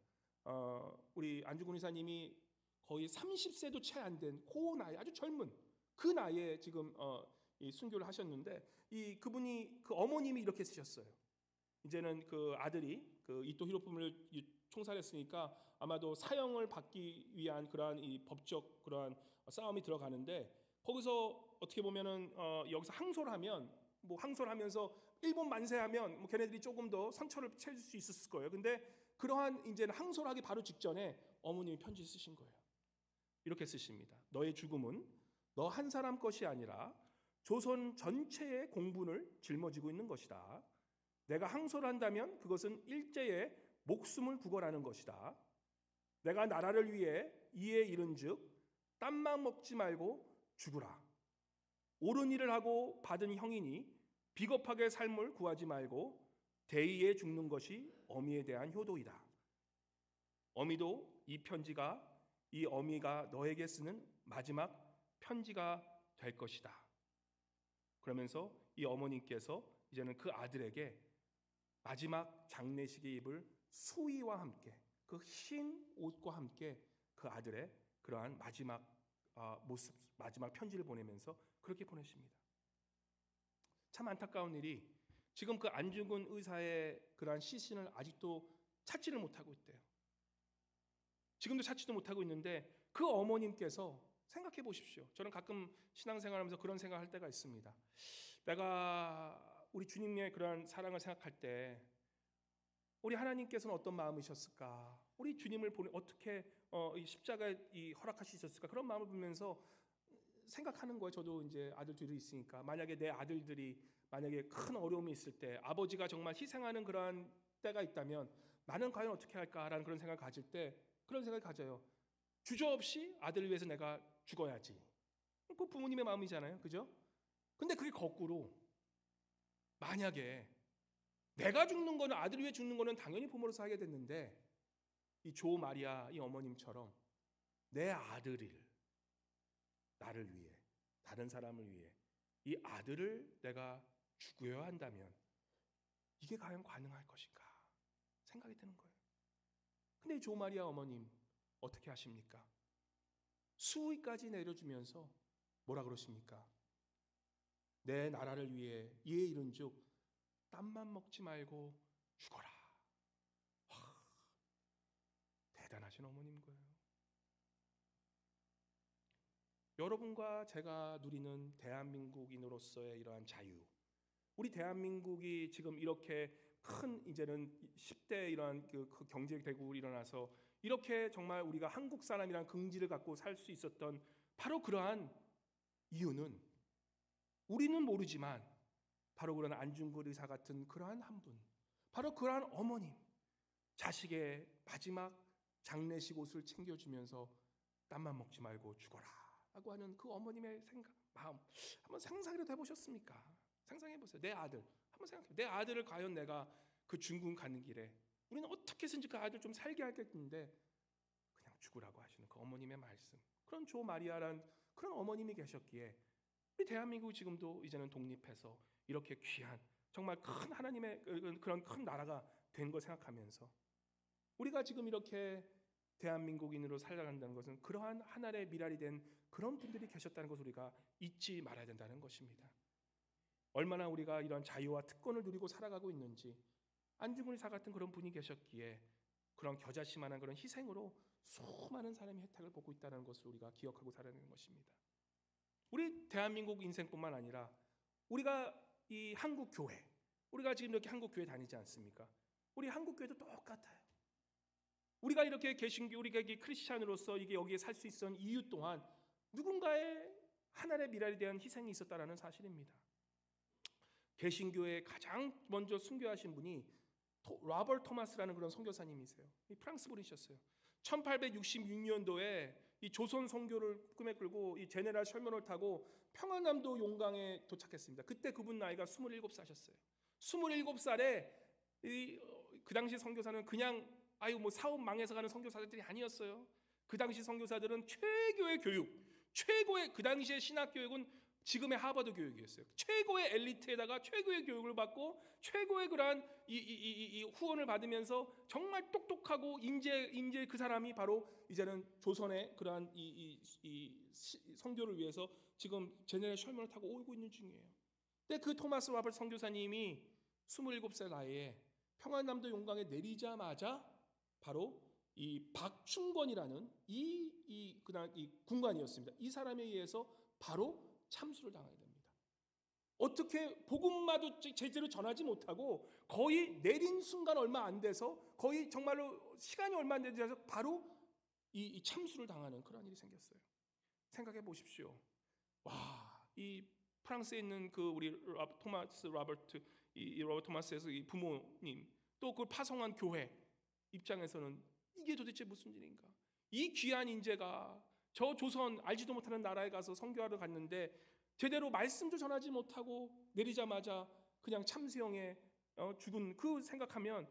우리 안중근 의사님이 거의 30세도 채 안 된 그 나이, 아주 젊은 그 나이에 지금 이 순교를 하셨는데 그분이 그 어머님이 이렇게 쓰셨어요. 이제는 그 아들이 그 이토 히로부미를 총살했으니까 아마도 사형을 받기 위한 그러한 이 법적 그러한 싸움이 들어가는데 거기서 어떻게 보면은 여기서 항소하면서 일본 만세하면 뭐 걔네들이 조금 더 상처를 채울 수 있었을 거예요. 근데 그러한 이제는 항소를 하기 바로 직전에 어머님이 편지 쓰신 거예요. 이렇게 쓰십니다. 너의 죽음은 너 한 사람 것이 아니라 조선 전체의 공분을 짊어지고 있는 것이다. 내가 항소를 한다면 그것은 일제의 목숨을 구걸하는 것이다. 내가 나라를 위해 이에 이른즉 땀만 먹지 말고 죽으라. 옳은 일을 하고 받은 형이니 비겁하게 삶을 구하지 말고 대의에 죽는 것이 어미에 대한 효도이다. 어미도 이 어미가 너에게 쓰는 마지막 편지가 될 것이다. 그러면서 이 어머님께서 이제는 그 아들에게 마지막 장례식에 입을 수의와 함께 그 흰 옷과 함께 그 아들의 그러한 마지막 모습, 마지막 편지를 보내면서 그렇게 보내십니다. 참 안타까운 일이 지금 그 안중근 의사의 그러한 시신을 아직도 찾지를 못하고 있대요. 지금도 찾지도 못하고 있는데 그 어머님께서 생각해 보십시오. 저는 가끔 신앙생활하면서 그런 생각할 때가 있습니다. 내가 우리 주님의 그러한 사랑을 생각할 때 우리 하나님께서는 어떤 마음이셨을까? 우리 주님을 어떻게 이 십자가에 허락하시셨을까? 그런 마음을 보면서 생각하는 거예요. 저도 이제 아들 둘이 있으니까 만약에 내 아들들이 만약에 큰 어려움이 있을 때 아버지가 정말 희생하는 그러한 때가 있다면 나는 과연 어떻게 할까라는 그런 생각을 가질 때 그런 생각을 가져요. 주저없이 아들을 위해서 내가 죽어야지. 그 부모님의 마음이잖아요. 그죠? 근데 그게 거꾸로 만약에 내가 죽는 거는 아들을 위해 죽는 거는 당연히 부모로서 하게 됐는데 이 조 마리아 이 어머님처럼 내 아들을 나를 위해 다른 사람을 위해 이 아들을 내가 죽여야 한다면 이게 과연 가능할 것인가 생각이 드는 거예요. 근데 이 조 마리아 어머님 어떻게 하십니까? 수위까지 내려주면서 뭐라 그러십니까? 내 나라를 위해 이에 이른즉 땀만 먹지 말고 죽어라. 대단하신 어머님 거예요. 여러분과 제가 누리는 대한민국인으로서의 이러한 자유, 우리 대한민국이 지금 이렇게 큰 이제는 10대 이러한 그 경제 대국이 일어나서 이렇게 정말 우리가 한국 사람이란 긍지를 갖고 살 수 있었던 바로 그러한 이유는 우리는 모르지만 바로 그런 안중근 의사 같은 그러한 한 분, 바로 그러한 어머님, 자식의 마지막 장례식 옷을 챙겨주면서 땀만 먹지 말고 죽어라 라고 하는 그 어머님의 마음 한번 상상이라도 해보셨습니까? 상상해보세요. 내 아들 한번 생각해보세요. 내 아들을 과연 내가 그 중국 가는 길에 우리는 어떻게 해서든지 그 아들 좀 살게 하겠는데 그냥 죽으라고 하시는 그 어머님의 말씀, 그런 조 마리아란 그런 어머님이 계셨기에 우리 대한민국이 지금도 이제는 독립해서 이렇게 귀한 정말 큰 하나님의 그런 큰 나라가 된 거 생각하면서 우리가 지금 이렇게 대한민국인으로 살아간다는 것은 그러한 하나의 미랄이 된 그런 분들이 계셨다는 것을 우리가 잊지 말아야 된다는 것입니다. 얼마나 우리가 이런 자유와 특권을 누리고 살아가고 있는지 안중근 의사 같은 그런 분이 계셨기에 그런 겨자씨만한 그런 희생으로 수많은 사람이 혜택을 보고 있다는 것을 우리가 기억하고 살아야 하는 것입니다. 우리 대한민국 인생뿐만 아니라 우리가 이 한국 교회, 우리가 지금 이렇게 한국 교회 다니지 않습니까? 우리 한국 교회도 똑같아요. 우리가 이렇게 개신교, 우리가 이게 크리스찬으로서 이게 여기에 살 수 있었던 이유 또한 누군가의 하나님의 미랄에 대한 희생이 있었다라는 사실입니다. 개신교의 가장 먼저 순교하신 분이 로버트 토마스라는 그런 선교사님이세요. 프랑스 분이셨어요. 1866년도에 이 조선 선교를 꿈에 끌고 이 제네랄 셜먼을 타고 평안남도 용강에 도착했습니다. 그때 그분 나이가 27살이셨어요. 27살에 그 당시 선교사는 그냥 뭐 사업 망해서 가는 선교사들이 아니었어요. 그 당시 선교사들은 최고의 교육, 최고의 그 당시의 신학 교육은 지금의 하버드 교육이었어요. 최고의 엘리트에다가 최고의 교육을 받고 최고의 그러한 이 후원을 받으면서 정말 똑똑하고 인재 그 사람이 바로 이제는 조선의 그러한 선교를 위해서 지금 제네럴 셜먼을 타고 오고 있는 중이에요. 근데 그 토마스 로버트 선교사님이 27살 나이에 평안남도 용강에 내리자마자 바로 이 박충건이라는 이 군관이었습니다. 이 사람에 의해서 바로 참수를 당하게 됩니다. 어떻게 복음마도 제대로 전하지 못하고 거의 내린 순간 얼마 안 돼서 거의 정말로 시간이 얼마 안 돼서 바로 이 참수를 당하는 그런 일이 생겼어요. 생각해 보십시오. 와, 이 프랑스에 있는 그 우리 로버트 토마스에서 이 부모님 또 그 파송한 교회 입장에서는 이게 도대체 무슨 일인가? 이 귀한 인재가 저 조선 알지도 못하는 나라에 가서 선교하러 갔는데 제대로 말씀도 전하지 못하고 내리자마자 그냥 참수형에 죽은 그 생각하면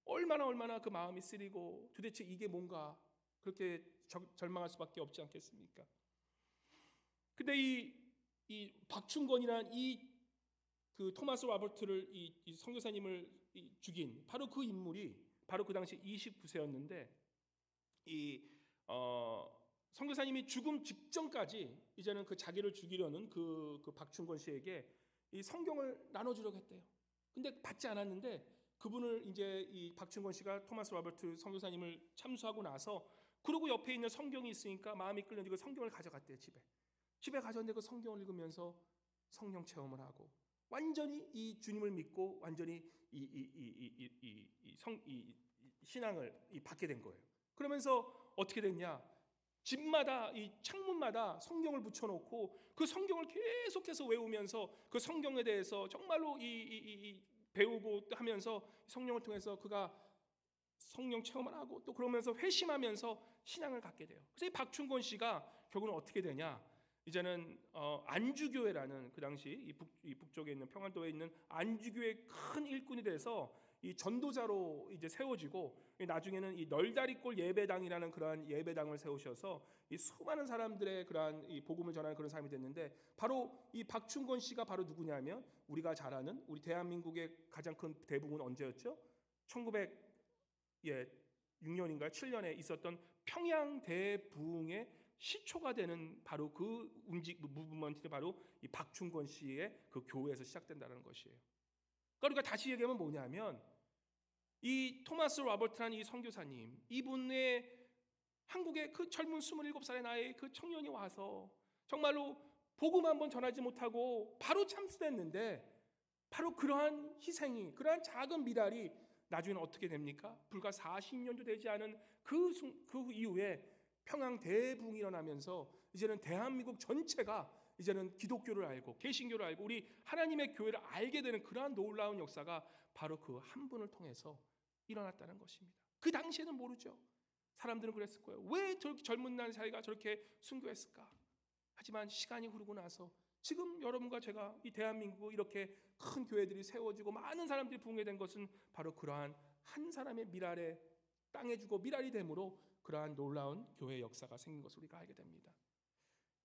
얼마나 그 마음이 쓰리고 도대체 이게 뭔가 그렇게 절망할 수밖에 없지 않겠습니까? 근데 이 박충건이란 그 토마스 로버트를 이 선교사님을 죽인 바로 그 인물이 바로 그 당시 29세였는데 선교사님이 죽음 직전까지 이제는 그 자기를 죽이려는 그 박충건 씨에게 이 성경을 나눠주려고 했대요. 근데 받지 않았는데 그분을 이제 이 박충건 씨가 토마스 로버트 선교사님을 참수하고 나서 그러고 옆에 있는 성경이 있으니까 마음이 끌려서 그 성경을 가져갔대요. 집에 가져왔는데 그 성경을 읽으면서 성령 체험을 하고 완전히 이 주님을 믿고 완전히 이 신앙을 받게 된 거예요. 그러면서 어떻게 됐냐? 집마다 이 창문마다 성경을 붙여놓고 그 성경을 계속해서 외우면서 그 성경에 대해서 정말로 배우고 하면서 성령을 통해서 그가 성령 체험을 하고 또 그러면서 회심하면서 신앙을 갖게 돼요. 그래서 이 박충건 씨가 결국은 어떻게 되냐? 이제는 안주교회라는 그 당시 이 북쪽에 있는 평안도에 있는 안주교회 큰 일꾼이 돼서 이 전도자로 이제 세워지고 나중에는 이 널다리골 예배당이라는 그러한 예배당을 세우셔서 이 수많은 사람들의 그러한 이 복음을 전하는 그런 사람이 됐는데 바로 이 박충건 씨가 바로 누구냐면 우리가 잘 아는 우리 대한민국의 가장 큰 대부흥은 언제였죠? 1906년인가 7년에 있었던 평양 대부흥의 시초가 되는 바로 그 무브먼트가 바로 이 박충건 씨의 그 교회에서 시작된다는 것이에요. 그러니까 다시 얘기하면 뭐냐면 이 토마스 로버트라는 이 선교사님 이분의 한국의 그 젊은 27살의 나이의 그 청년이 와서 정말로 복음 한번 전하지 못하고 바로 참수됐는데 바로 그러한 희생이 그러한 작은 미랄이 나중에는 어떻게 됩니까? 불과 40년도 되지 않은 그 이후에 평양 대부흥이 일어나면서 이제는 대한민국 전체가 이제는 기독교를 알고 개신교를 알고 우리 하나님의 교회를 알게 되는 그러한 놀라운 역사가 바로 그 한 분을 통해서 일어났다는 것입니다. 그 당시에는 모르죠. 사람들은 그랬을 거예요. 왜 저렇게 젊은 날 사이가 저렇게 순교했을까? 하지만 시간이 흐르고 나서 지금 여러분과 제가 이 대한민국 이렇게 큰 교회들이 세워지고 많은 사람들이 부흥하게 된 것은 바로 그러한 한 사람의 미랄에 땅에 주고 미랄이 됨으로 그러한 놀라운 교회 역사가 생긴 것을 우리가 알게 됩니다.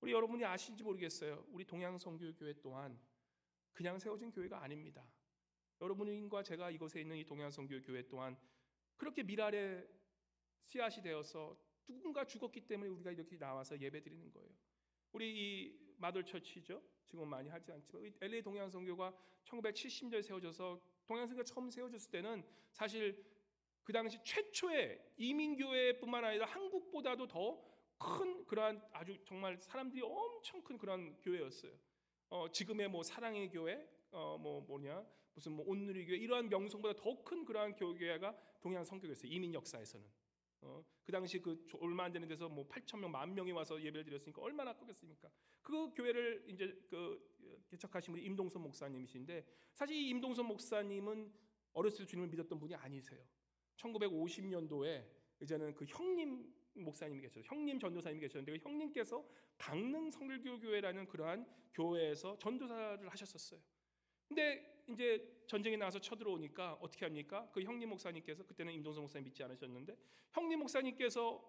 우리 여러분이 아실지 모르겠어요. 우리 동양선교교회 또한 그냥 세워진 교회가 아닙니다. 여러분과 제가 이곳에 있는 이 동양선교교회 또한 그렇게 미랄의 씨앗이 되어서 누군가 죽었기 때문에 우리가 이렇게 나와서 예배드리는 거예요. 우리 이 마들처치죠. 지금 많이 하지 않지만 LA 동양선교가 1970년에 세워져서 동양선교가 처음 세워졌을 때는 사실 그 당시 최초의 이민교회뿐만 아니라 한국보다도 더 큰 그러한 아주 정말 사람들이 엄청 큰 그런 교회였어요. 지금의 뭐 사랑의 교회, 무슨 온누리 교회 이러한 명성보다 더 큰 그러한 교회가 동양 선교였어요. 이민 역사에서는. 그 당시 그 얼마 안 되는 데서 뭐 8천 명, 10,000명이 와서 예배를 드렸으니까 얼마나 크겠습니까? 그 교회를 이제 개척하신 분이 임동선 목사님이신데, 사실 이 임동선 목사님은 어렸을 때 주님을 믿었던 분이 아니세요. 1950년도에 이제는 그 형님 목사님이 계셔서 형님 전도사님이 계셨는데, 그 형님께서 강릉 성결교회라는 그러한 교회에서 전도사를 하셨었어요. 근데 이제 전쟁이 나서 쳐들어오니까 어떻게 합니까? 그 형님 목사님께서, 그때는 임동선 목사님 믿지 않으셨는데, 형님 목사님께서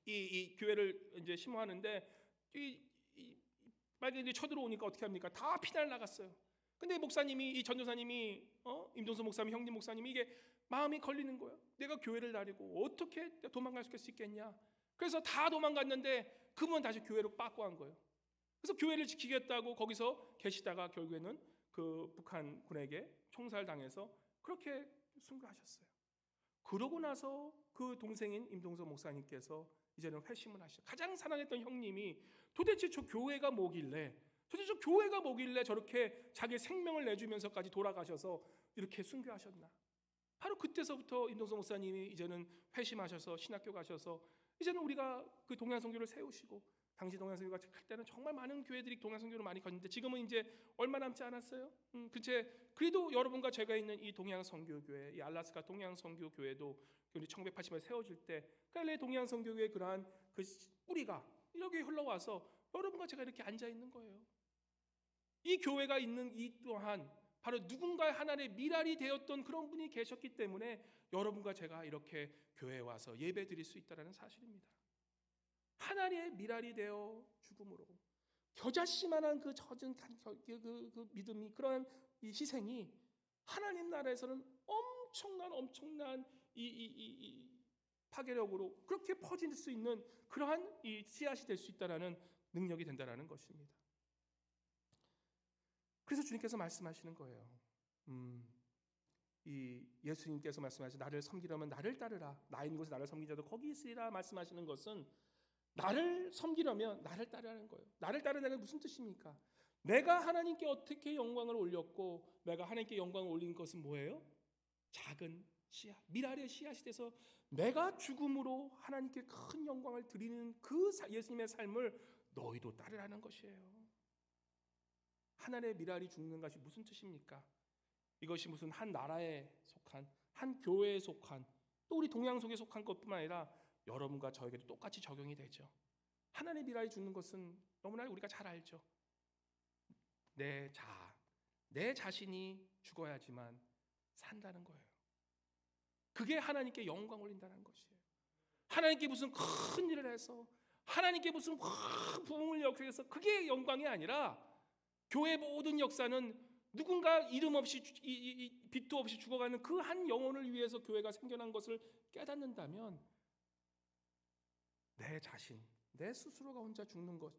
이 교회를 이제 심호하는데 만약에 이제 쳐들어오니까 어떻게 합니까? 다 피난을 나갔어요. 근데 목사님이, 이 전도사님이, 임동선 목사님, 형님 목사님이 이게 마음이 걸리는 거예요. 내가 교회를 다니고 어떻게 도망갈 수 있겠냐? 그래서 다 도망갔는데 그분은 다시 교회로 빠꾸한 거예요. 그래서 교회를 지키겠다고 거기서 계시다가 결국에는 그 북한군에게 총살당해서 그렇게 순교하셨어요. 그러고 나서 그 동생인 임동선 목사님께서 이제는 회심을 하시죠. 가장 사랑했던 형님이 도대체 저 교회가 뭐길래, 저렇게 자기 생명을 내주면서까지 돌아가셔서 이렇게 순교하셨나? 바로 그때서부터 임동선 목사님이 이제는 회심하셔서 신학교 가셔서 이제는 우리가 그 동양선교를 세우시고, 당시 동양선교가 클 때는 정말 많은 교회들이 동양선교를 많이 갔는데 지금은 이제 얼마 남지 않았어요. 그래도 여러분과 제가 있는 이 동양선교교회, 이 알라스카 동양선교교회도 우리 1980년에 세워질 때 그 LA 동양선교교회 그러한 그 뿌리가 여기 흘러와서 여러분과 제가 이렇게 앉아 있는 거예요. 이 교회가 있는 이 또한 바로 누군가의 하나님의 미랄이 되었던 그런 분이 계셨기 때문에 여러분과 제가 이렇게 교회에 와서 예배 드릴 수 있다는 사실입니다. 하나님의 미랄이 되어 죽음으로 겨자씨만한 그 젖은 그 믿음이, 그런 이 희생이 하나님 나라에서는 엄청난 이 파괴력으로 그렇게 퍼질 수 있는 그러한 이 씨앗이 될 수 있다라는 능력이 된다라는 것입니다. 그래서 주님께서 말씀하시는 거예요. 이 예수님께서 말씀하시는, 나를 섬기려면 나를 따르라. 나 있는 곳에 나를 섬긴 자도 거기 있으리라 말씀하시는 것은, 나를 섬기려면 나를 따르라는 거예요. 나를 따르는 게 무슨 뜻입니까? 내가 하나님께 어떻게 영광을 올렸고, 내가 하나님께 영광을 올린 것은 뭐예요? 작은 씨앗, 미랄의 씨앗이 돼서 내가 죽음으로 하나님께 큰 영광을 드리는 그 예수님의 삶을 너희도 따르라는 것이에요. 하나님의 미랄이 죽는 것이 무슨 뜻입니까? 이것이 무슨 한 나라에 속한, 한 교회에 속한, 또 우리 동양속에 속한 것뿐만 아니라 여러분과 저에게도 똑같이 적용이 되죠. 하나님의 미랄이 죽는 것은 너무나 우리가 잘 알죠. 내 자신이 죽어야지만 산다는 거예요. 그게 하나님께 영광 올린다는 것이에요. 하나님께 무슨 큰 일을 해서, 하나님께 무슨 큰 부흥을 역사해서 그게 영광이 아니라, 교회 모든 역사는 누군가 이름 없이 빛도 없이 죽어가는 그 한 영혼을 위해서 교회가 생겨난 것을 깨닫는다면, 내 자신, 내 스스로가 혼자 죽는 것,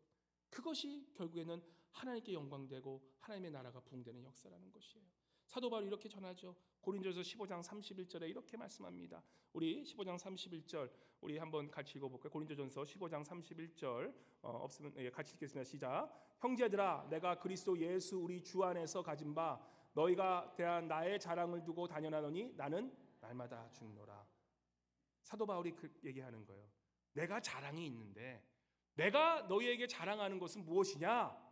그것이 결국에는 하나님께 영광되고 하나님의 나라가 부흥되는 역사라는 것이에요. 사도 바울이 이렇게 전하죠. 고린도전서 15장 31절에 이렇게 말씀합니다. 우리 15장 31절 우리 한번 같이 읽어볼까요? 고린도전서 15장 31절 없으면 같이 읽겠습니다. 시작. 형제들아, 내가 그리스도 예수 우리 주 안에서 가진 바 너희가 대한 나의 자랑을 두고 단연하노니 나는 날마다 죽노라. 사도 바울이 그 얘기하는 거예요. 내가 자랑이 있는데, 내가 너희에게 자랑하는 것은 무엇이냐?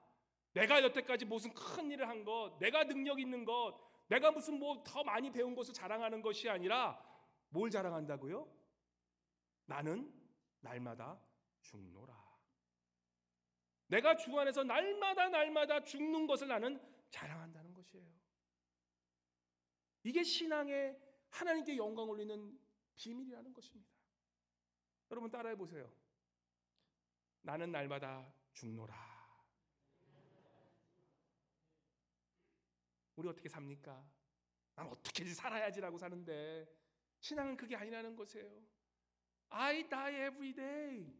내가 여태까지 무슨 큰 일을 한 것, 내가 능력 있는 것, 내가 무슨 뭐 더 많이 배운 것을 자랑하는 것이 아니라 뭘 자랑한다고요? 나는 날마다 죽노라. 내가 주 안에서 날마다 죽는 것을 나는 자랑한다는 것이에요. 이게 신앙의 하나님께 영광 올리는 비밀이라는 것입니다. 여러분 따라해 보세요. 나는 날마다 죽노라. 우리 어떻게 삽니까? 난 어떻게든 살아야지라고 사는데, 신앙은 그게 아니라는 것이에요. I die every day.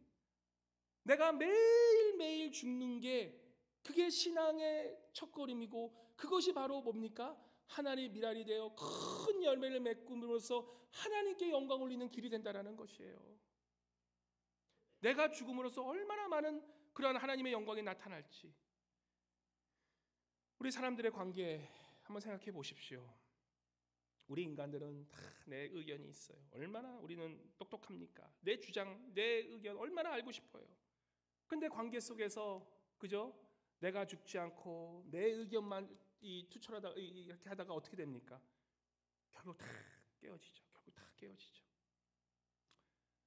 내가 매일매일 죽는 게 그게 신앙의 첫걸음이고, 그것이 바로 뭡니까? 하나님의 미랄이 되어 큰 열매를 맺음으로써 하나님께 영광 올리는 길이 된다는 것이에요. 내가 죽음으로써 얼마나 많은 그러한 하나님의 영광이 나타날지, 우리 사람들의 관계 한번 생각해 보십시오. 우리 인간들은 다 내 의견이 있어요. 얼마나 우리는 똑똑합니까? 내 주장, 내 의견 얼마나 알고 싶어요. 근데 관계 속에서 그죠? 내가 죽지 않고 내 의견만 투철하다 이렇게 하다가 어떻게 됩니까? 결국 다 깨어지죠. 결국 다 깨어지죠.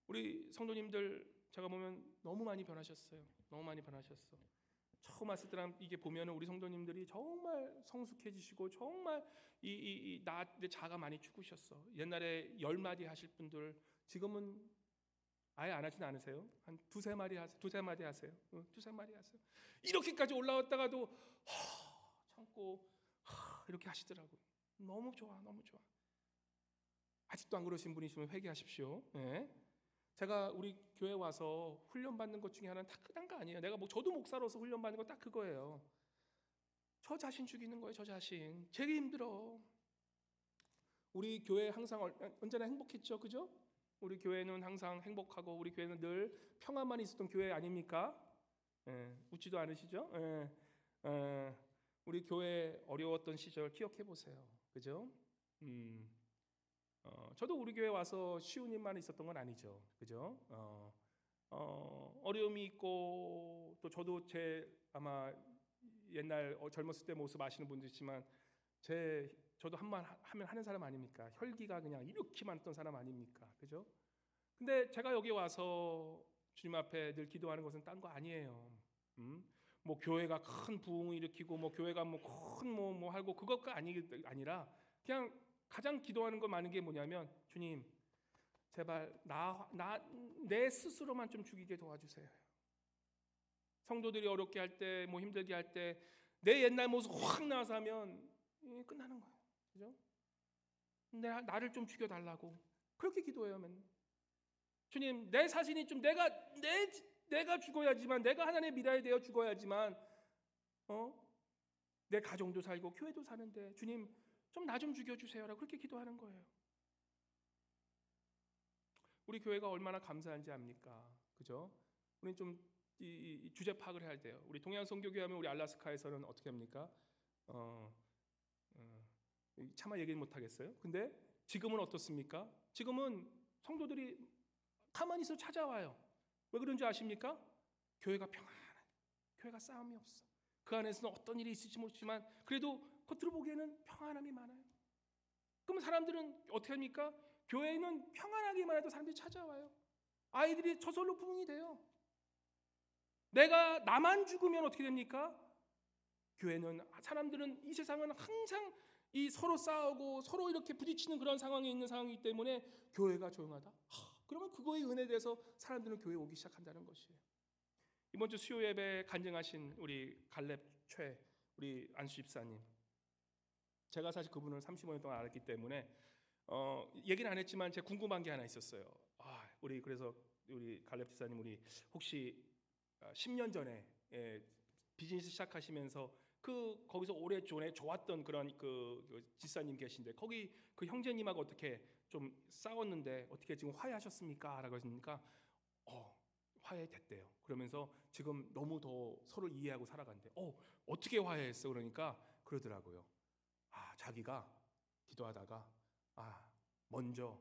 우리 성도님들 제가 보면 너무 많이 변하셨어요. 너무 많이 변하셨어. 처음 왔을 때랑 이게 보면은 우리 성도님들이 정말 성숙해지시고 정말 내 자가 많이 죽으셨어. 옛날에 10마디 하실 분들 지금은 아예 안 하진 않으세요? 한 두세 마디 하세요. 두세 마디 하세요. 두세 마디 하세요. 이렇게까지 올라왔다가도 참고 이렇게 하시더라고요. 너무 좋아, 너무 좋아. 아직도 안 그러신 분이시면 회개하십시오. 네. 제가 우리 교회 와서 훈련 받는 것 중에 하나는 다 그딴 거 아니에요. 저도 목사로서 훈련 받는 거 딱 그거예요. 저 자신 죽이는 거예요. 저 자신. 되게 힘들어. 우리 교회 항상 언제나 행복했죠, 그죠? 우리 교회는 항상 행복하고 우리 교회는 늘 평안만 있었던 교회 아닙니까? 웃지도 않으시죠? 우리 교회 어려웠던 시절 기억해 보세요, 그죠? 저도 우리 교회 와서 쉬운 일만 있었던 건 아니죠, 그죠? 어려움이 있고 또 저도 아마 옛날 젊었을 때 모습 아시는 분도 있지만 저도 한번 하면 하는 사람 아닙니까? 혈기가 그냥 이렇게 많던 사람 아닙니까? 그죠? 근데 제가 여기 와서 주님 앞에 늘 기도하는 것은 딴 거 아니에요. 뭐 교회가 큰 부흥을 일으키고 뭐 교회가 뭐 큰 뭐 하고 그것가 아니라 그냥 가장 기도하는 거 많은 게 뭐냐면 주님 제발 내 스스로만 좀 죽이게 도와주세요. 성도들이 어렵게 할 때 뭐 힘들게 할 때 내 옛날 모습 확 나와서 하면 끝나는 거예요. 그죠? 나를 좀 죽여달라고 그렇게 기도해요. 맨날. 주님 내 자신이 좀 내가 죽어야지만 내가 하나님의 미라에 대해 죽어야지만 내 가정도 살고 교회도 사는데 주님 좀 나 좀 죽여주세요라고 그렇게 기도하는 거예요. 우리 교회가 얼마나 감사한지 압니까? 그죠? 우리는 좀 이 주제 파악을 해야 돼요. 우리 동양 선교교회 하면 우리 알라스카에서는 어떻게 합니까? 차마 얘기는 못 하겠어요. 근데 지금은 어떻습니까? 지금은 성도들이 가만히 있어 찾아와요. 왜 그런지 아십니까? 교회가 평안해. 교회가 싸움이 없어. 그 안에서는 어떤 일이 있을지 모르지만 그래도 겉으로 보기에는 평안함이 많아요. 그럼 사람들은 어떻게 합니까? 교회는 평안하기만 해도 사람들이 찾아와요. 아이들이 저절로 부흥이 돼요. 나만 죽으면 어떻게 됩니까? 사람들은 이 세상은 항상 서로 싸우고 서로 이렇게 부딪히는 그런 상황에 있는 상황이기 때문에 교회가 조용하다. 그러면 그거에 은혜돼서 사람들은 교회에 오기 시작한다는 것이에요. 이번 주 수요 예배 간증하신 우리 갈렙 우리 안수 집사님. 제가 사실 그분을 35년 동안 알았기 때문에 얘기는 안 했지만 제가 궁금한 게 하나 있었어요. 그래서 우리 갈렙 집사님 우리 혹시 10년 전에 비즈니스 시작하시면서 거기서 오래 좋았던 그런 그 집사님 계신데 거기 그 형제님하고 어떻게 좀 싸웠는데 어떻게 지금 화해하셨습니까? 라고 했으니까 화해됐대요. 그러면서 지금 너무 더 서로 이해하고 살아간대. 어떻게 화해했어? 그러니까 그러더라고요. 자기가 기도하다가 먼저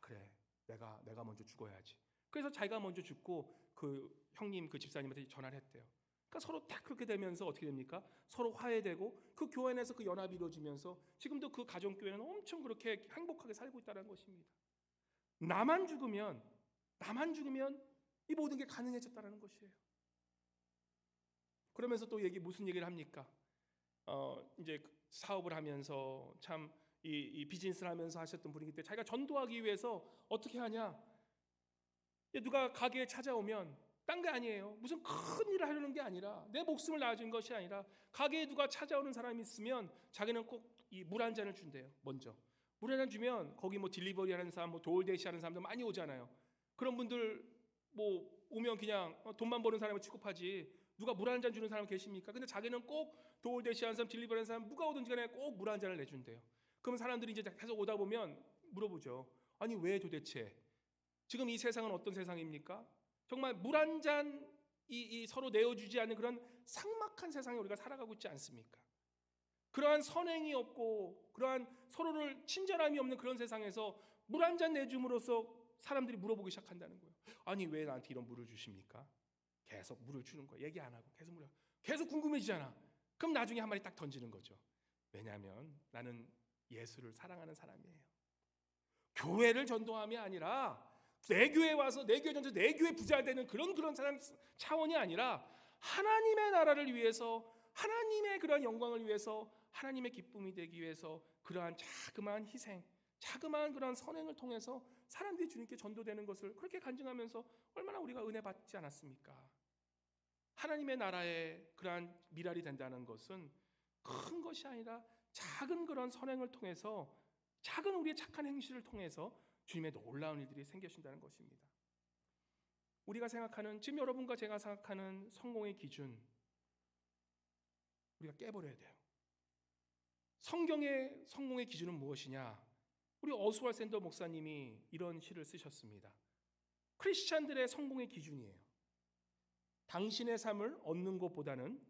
그래 내가 먼저 죽어야지. 그래서 자기가 먼저 죽고 그 형님 그 집사님한테 전화를 했대요. 그러니까 서로 딱 그렇게 되면서 어떻게 됩니까? 서로 화해되고 그 교회 안에서 그 연합이 이루어지면서 지금도 그 가정교회는 엄청 그렇게 행복하게 살고 있다는 것입니다. 나만 죽으면 이 모든 게 가능해졌다는 것이에요. 그러면서 또 무슨 얘기를 합니까? 이제 사업을 하면서 참 이 비즈니스를 하면서 하셨던 분이기 때문에 자기가 전도하기 위해서 어떻게 하냐? 누가 가게에 찾아오면 딴 게 아니에요. 무슨 큰 일을 하려는 게 아니라 내 목숨을 나아준 것이 아니라 가게에 누가 찾아오는 사람이 있으면 자기는 꼭 이 물 한 잔을 준대요. 먼저 물 한 잔 주면 거기 뭐 딜리버리 하는 사람, 뭐 도울 대시 하는 사람들 많이 오잖아요. 그런 분들 뭐 오면 그냥 돈만 버는 사람을 취급하지 누가 물 한 잔 주는 사람 계십니까? 근데 자기는 꼭 도울 대시 하는 사람, 딜리버리 하는 사람 누가 오든지 간에 꼭 물 한 잔을 내준대요. 그럼 사람들이 이제 계속 오다 보면 물어보죠. 아니 왜 도대체 지금 이 세상은 어떤 세상입니까? 정말 물 한 잔 이 서로 내어주지 않는 그런 삭막한 세상에 우리가 살아가고 있지 않습니까? 그러한 선행이 없고 그러한 서로를 친절함이 없는 그런 세상에서 물 한 잔 내줌으로써 사람들이 물어보기 시작한다는 거예요. 아니 왜 나한테 이런 물을 주십니까? 계속 물을 주는 거예요. 얘기 안 하고 계속 궁금해지잖아. 그럼 나중에 한 마디 딱 던지는 거죠. 왜냐하면 나는 예수를 사랑하는 사람이에요. 교회를 전도함이 아니라 내 교회 와서 내 교회 전도 내 교회 부자 되는 그런 사람 차원이 아니라 하나님의 나라를 위해서 하나님의 그러한 영광을 위해서 하나님의 기쁨이 되기 위해서 그러한 자그마한 희생, 자그마한 그러한 선행을 통해서 사람들이 주님께 전도되는 것을 그렇게 간증하면서 얼마나 우리가 은혜 받지 않았습니까? 하나님의 나라의 그러한 미랄이 된다는 것은 큰 것이 아니라 작은 그런 선행을 통해서 작은 우리의 착한 행실을 통해서 주님의 놀라운 일들이 생겨진다는 것입니다. 우리가 생각하는 지금 여러분과 제가 생각하는 성공의 기준 우리가 깨버려야 돼요. 성경의 성공의 기준은 무엇이냐? 우리 어스왈 샌더 목사님이 이런 시를 쓰셨습니다. 크리스찬들의 성공의 기준이에요. 당신의 삶을 얻는 것보다는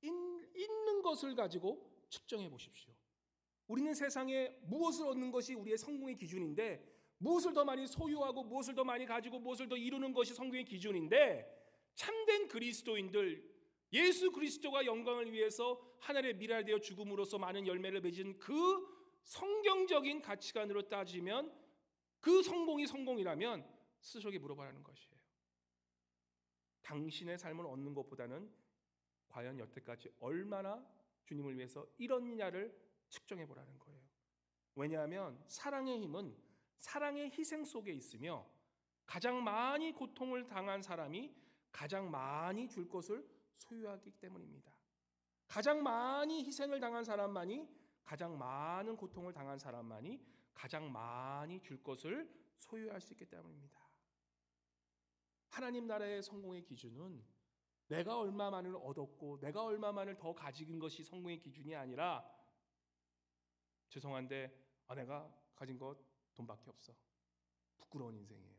있는 것을 가지고 측정해 보십시오. 우리는 세상에 무엇을 얻는 것이 우리의 성공의 기준인데 무엇을 더 많이 소유하고 무엇을 더 많이 가지고 무엇을 더 이루는 것이 성공의 기준인데 참된 그리스도인들 예수 그리스도가 영광을 위해서 하늘의 미랄 되어 죽음으로써 많은 열매를 맺은 그 성경적인 가치관으로 따지면 그 성공이 성공이라면 스스로에게 물어보라는 것이에요. 당신의 삶을 얻는 것보다는 과연 여태까지 얼마나 주님을 위해서 이뤘느냐를 측정해 보라는 거예요. 왜냐하면 사랑의 힘은 사랑의 희생 속에 있으며 가장 많이 고통을 당한 사람이 가장 많이 줄 것을 소유하기 때문입니다. 가장 많이 희생을 당한 사람만이 가장 많은 고통을 당한 사람만이 가장 많이 줄 것을 소유할 수 있기 때문입니다. 하나님 나라의 성공의 기준은 내가 얼마만을 얻었고 내가 얼마만을 더 가진 것이 성공의 기준이 아니라 죄송한데 내가 가진 것 돈밖에 없어. 부끄러운 인생이에요.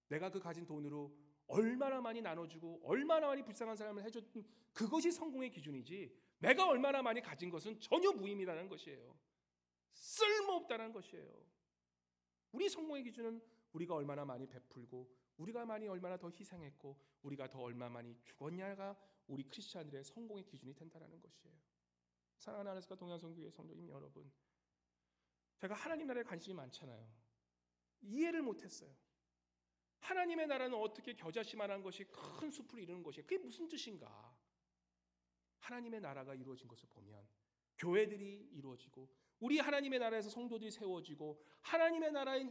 내가 그 가진 돈으로 얼마나 많이 나눠주고 얼마나 많이 불쌍한 사람을 해줬든 그것이 성공의 기준이지 내가 얼마나 많이 가진 것은 전혀 무의미라는 것이에요. 쓸모없다는 것이에요. 우리 성공의 기준은 우리가 얼마나 많이 베풀고 우리가 얼마나 더 희생했고 우리가 더 얼마 많이 죽었냐가 우리 크리스찬들의 성공의 기준이 된다는 것이에요. 사랑하는 하나님과 동양성교회 성도님 여러분, 제가 하나님 나라에 관심이 많잖아요. 이해를 못했어요. 하나님의 나라는 어떻게 겨자씨만한 것이 큰 숲을 이루는 것이에요. 그게 무슨 뜻인가? 하나님의 나라가 이루어진 것을 보면 교회들이 이루어지고 우리 하나님의 나라에서 성도들이 세워지고 하나님의 나라인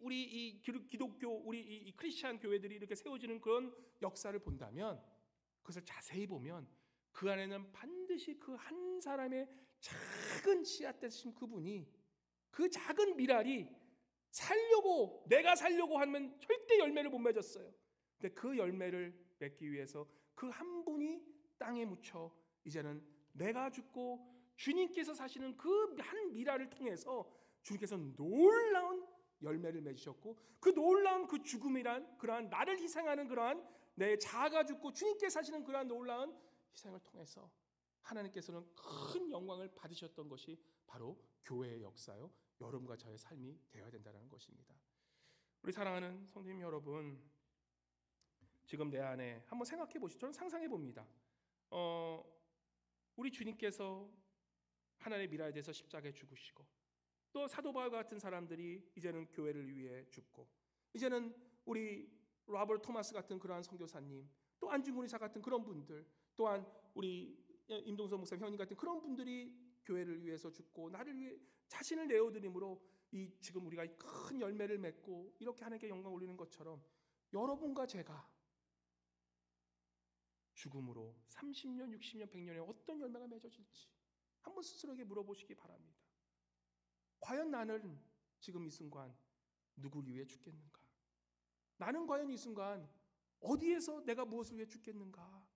우리 이 기독교 우리 이 크리스찬 교회들이 이렇게 세워지는 그런 역사를 본다면 그것을 자세히 보면 그 안에는 반드시 그 한 사람의 작은 씨앗 되신 그분이 그 작은 미랄이 내가 살려고 하면 절대 열매를 못 맺었어요. 근데 그 열매를 맺기 위해서 그 한 분이 땅에 묻혀 이제는 내가 죽고 주님께서 사시는 그 한 미랄을 통해서 주님께서 놀라운 열매를 맺으셨고 그 놀라운 그 죽음이란 그러한 나를 희생하는 그러한 내 자아가 죽고 주님께 사시는 그러한 놀라운 희생을 통해서 하나님께서는 큰 영광을 받으셨던 것이 바로 교회의 역사요 여러분과 저의 삶이 되어야 된다는 것입니다. 우리 사랑하는 성도님 여러분, 지금 내 안에 한번 생각해 보시죠. 저는 상상해 봅니다. 우리 주님께서 하나님의 미랄에 대해서 십자가에 죽으시고 또 사도 바울 같은 사람들이 이제는 교회를 위해 죽고 이제는 우리 로버트 토마스 같은 그러한 선교사님 또 안중근 의사 같은 그런 분들 또한 우리 임동선 목사님 형님 같은 그런 분들이 교회를 위해서 죽고 나를 위해 자신을 내어드림으로 이 지금 우리가 큰 열매를 맺고 이렇게 하나님께 영광 올리는 것처럼 여러분과 제가 죽음으로 30년, 60년, 100년에 어떤 열매가 맺어질지 한번 스스로에게 물어보시기 바랍니다. 과연 나는 지금 이 순간 누구를 위해 죽겠는가? 나는 과연 이 순간 어디에서 내가 무엇을 위해 죽겠는가?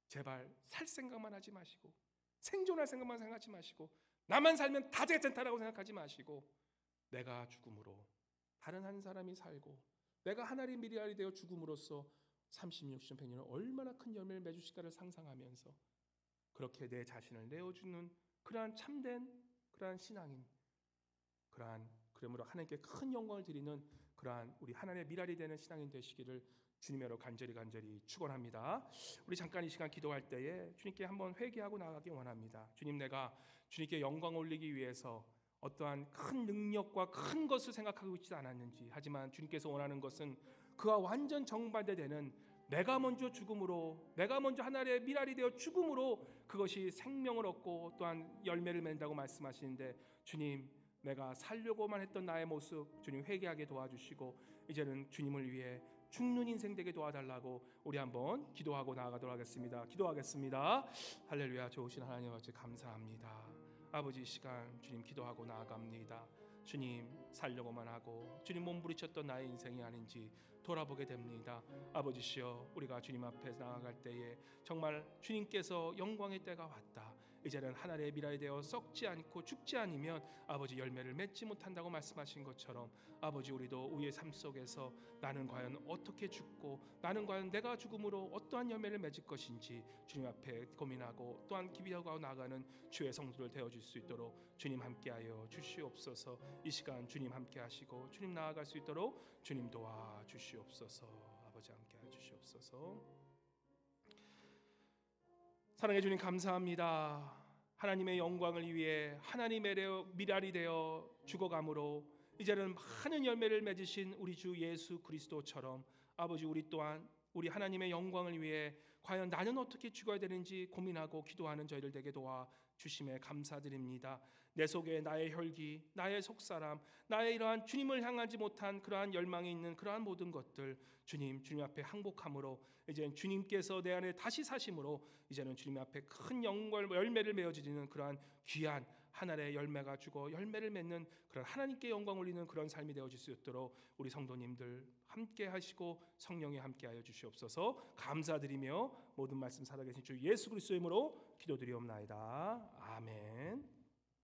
제발 살 생각만 하지 마시고 생존할 생각만 생각하지 마시고 나만 살면 다 괜찮다라고 생각하지 마시고 내가 죽음으로 다른 한 사람이 살고 내가 하나님의 미랄이 되어 죽음으로써 30, 60, 100년을 얼마나 큰 열매를 맺으실까를 상상하면서 그렇게 내 자신을 내어주는 그러한 참된 그러한 신앙인, 그러므로 하나님께 큰 영광을 드리는 그러한 우리 하나님의 미랄이 되는 신앙인 되시기를 주님으로 간절히 축원합니다. 우리 잠깐 이 시간 기도할 때에 주님께 한번 회개하고 나아가기 원합니다. 주님, 내가 주님께 영광 올리기 위해서 어떠한 큰 능력과 큰 것을 생각하고 있지 않았는지, 하지만 주님께서 원하는 것은 그와 완전 정반대되는 내가 먼저 죽음으로, 내가 먼저 하나님의 미랄이 되어 죽음으로 그것이 생명을 얻고 또한 열매를 맺는다고 말씀하시는데, 주님, 내가 살려고만 했던 나의 모습 주님 회개하게 도와주시고 이제는 주님을 위해 죽는 인생 되게 도와달라고 우리 한번 기도하고 나아가도록 하겠습니다. 기도하겠습니다. 할렐루야. 좋으신 하나님 아버지 감사합니다. 아버지, 이 시간 주님 기도하고 나아갑니다. 주님, 살려고만 하고 주님 몸부리쳤던 나의 인생이 아닌지 돌아보게 됩니다. 아버지시여, 우리가 주님 앞에 나아갈 때에 정말 주님께서 영광의 때가 왔다, 이제는 하나님의 미랄이 되어 썩지 않고 죽지 않으면 아버지 열매를 맺지 못한다고 말씀하신 것처럼, 아버지, 우리도 우리의 삶 속에서 나는 과연 어떻게 죽고 나는 과연 내가 죽음으로 어떠한 열매를 맺을 것인지 주님 앞에 고민하고 또한 기도하고 나아가는 주의 성도들 되어줄 수 있도록 주님 함께하여 주시옵소서. 이 시간 주님 함께하시고 주님 나아갈 수 있도록 주님 도와주시옵소서. 아버지 함께하여 주시옵소서. 사랑해 주님 감사합니다. 하나님의 영광을 위해 하나님의 미랄이 되어 죽어감으로 이제는 많은 열매를 맺으신 우리 주 예수 그리스도처럼 아버지, 우리 또한 우리 하나님의 영광을 위해 과연 나는 어떻게 죽어야 되는지 고민하고 기도하는 저희들 되게 도와주심에 감사드립니다. 내 속에 나의 혈기, 나의 속사람, 나의 이러한 주님을 향하지 못한 그러한 열망이 있는 그러한 모든 것들 주님 앞에 항복함으로 이제 주님께서 내 안에 다시 사심으로 이제는 주님 앞에 큰 영광 열매를 맺어지는 그러한 귀한 하나의 열매가 주고 열매를 맺는 그런 하나님께 영광 올리는 그런 삶이 되어질 수 있도록 우리 성도님들 함께 하시고 성령이 함께하여 주시옵소서. 감사드리며 모든 말씀 살아계신 주 예수 그리스도의 이름으로 기도드리옵나이다. 아멘.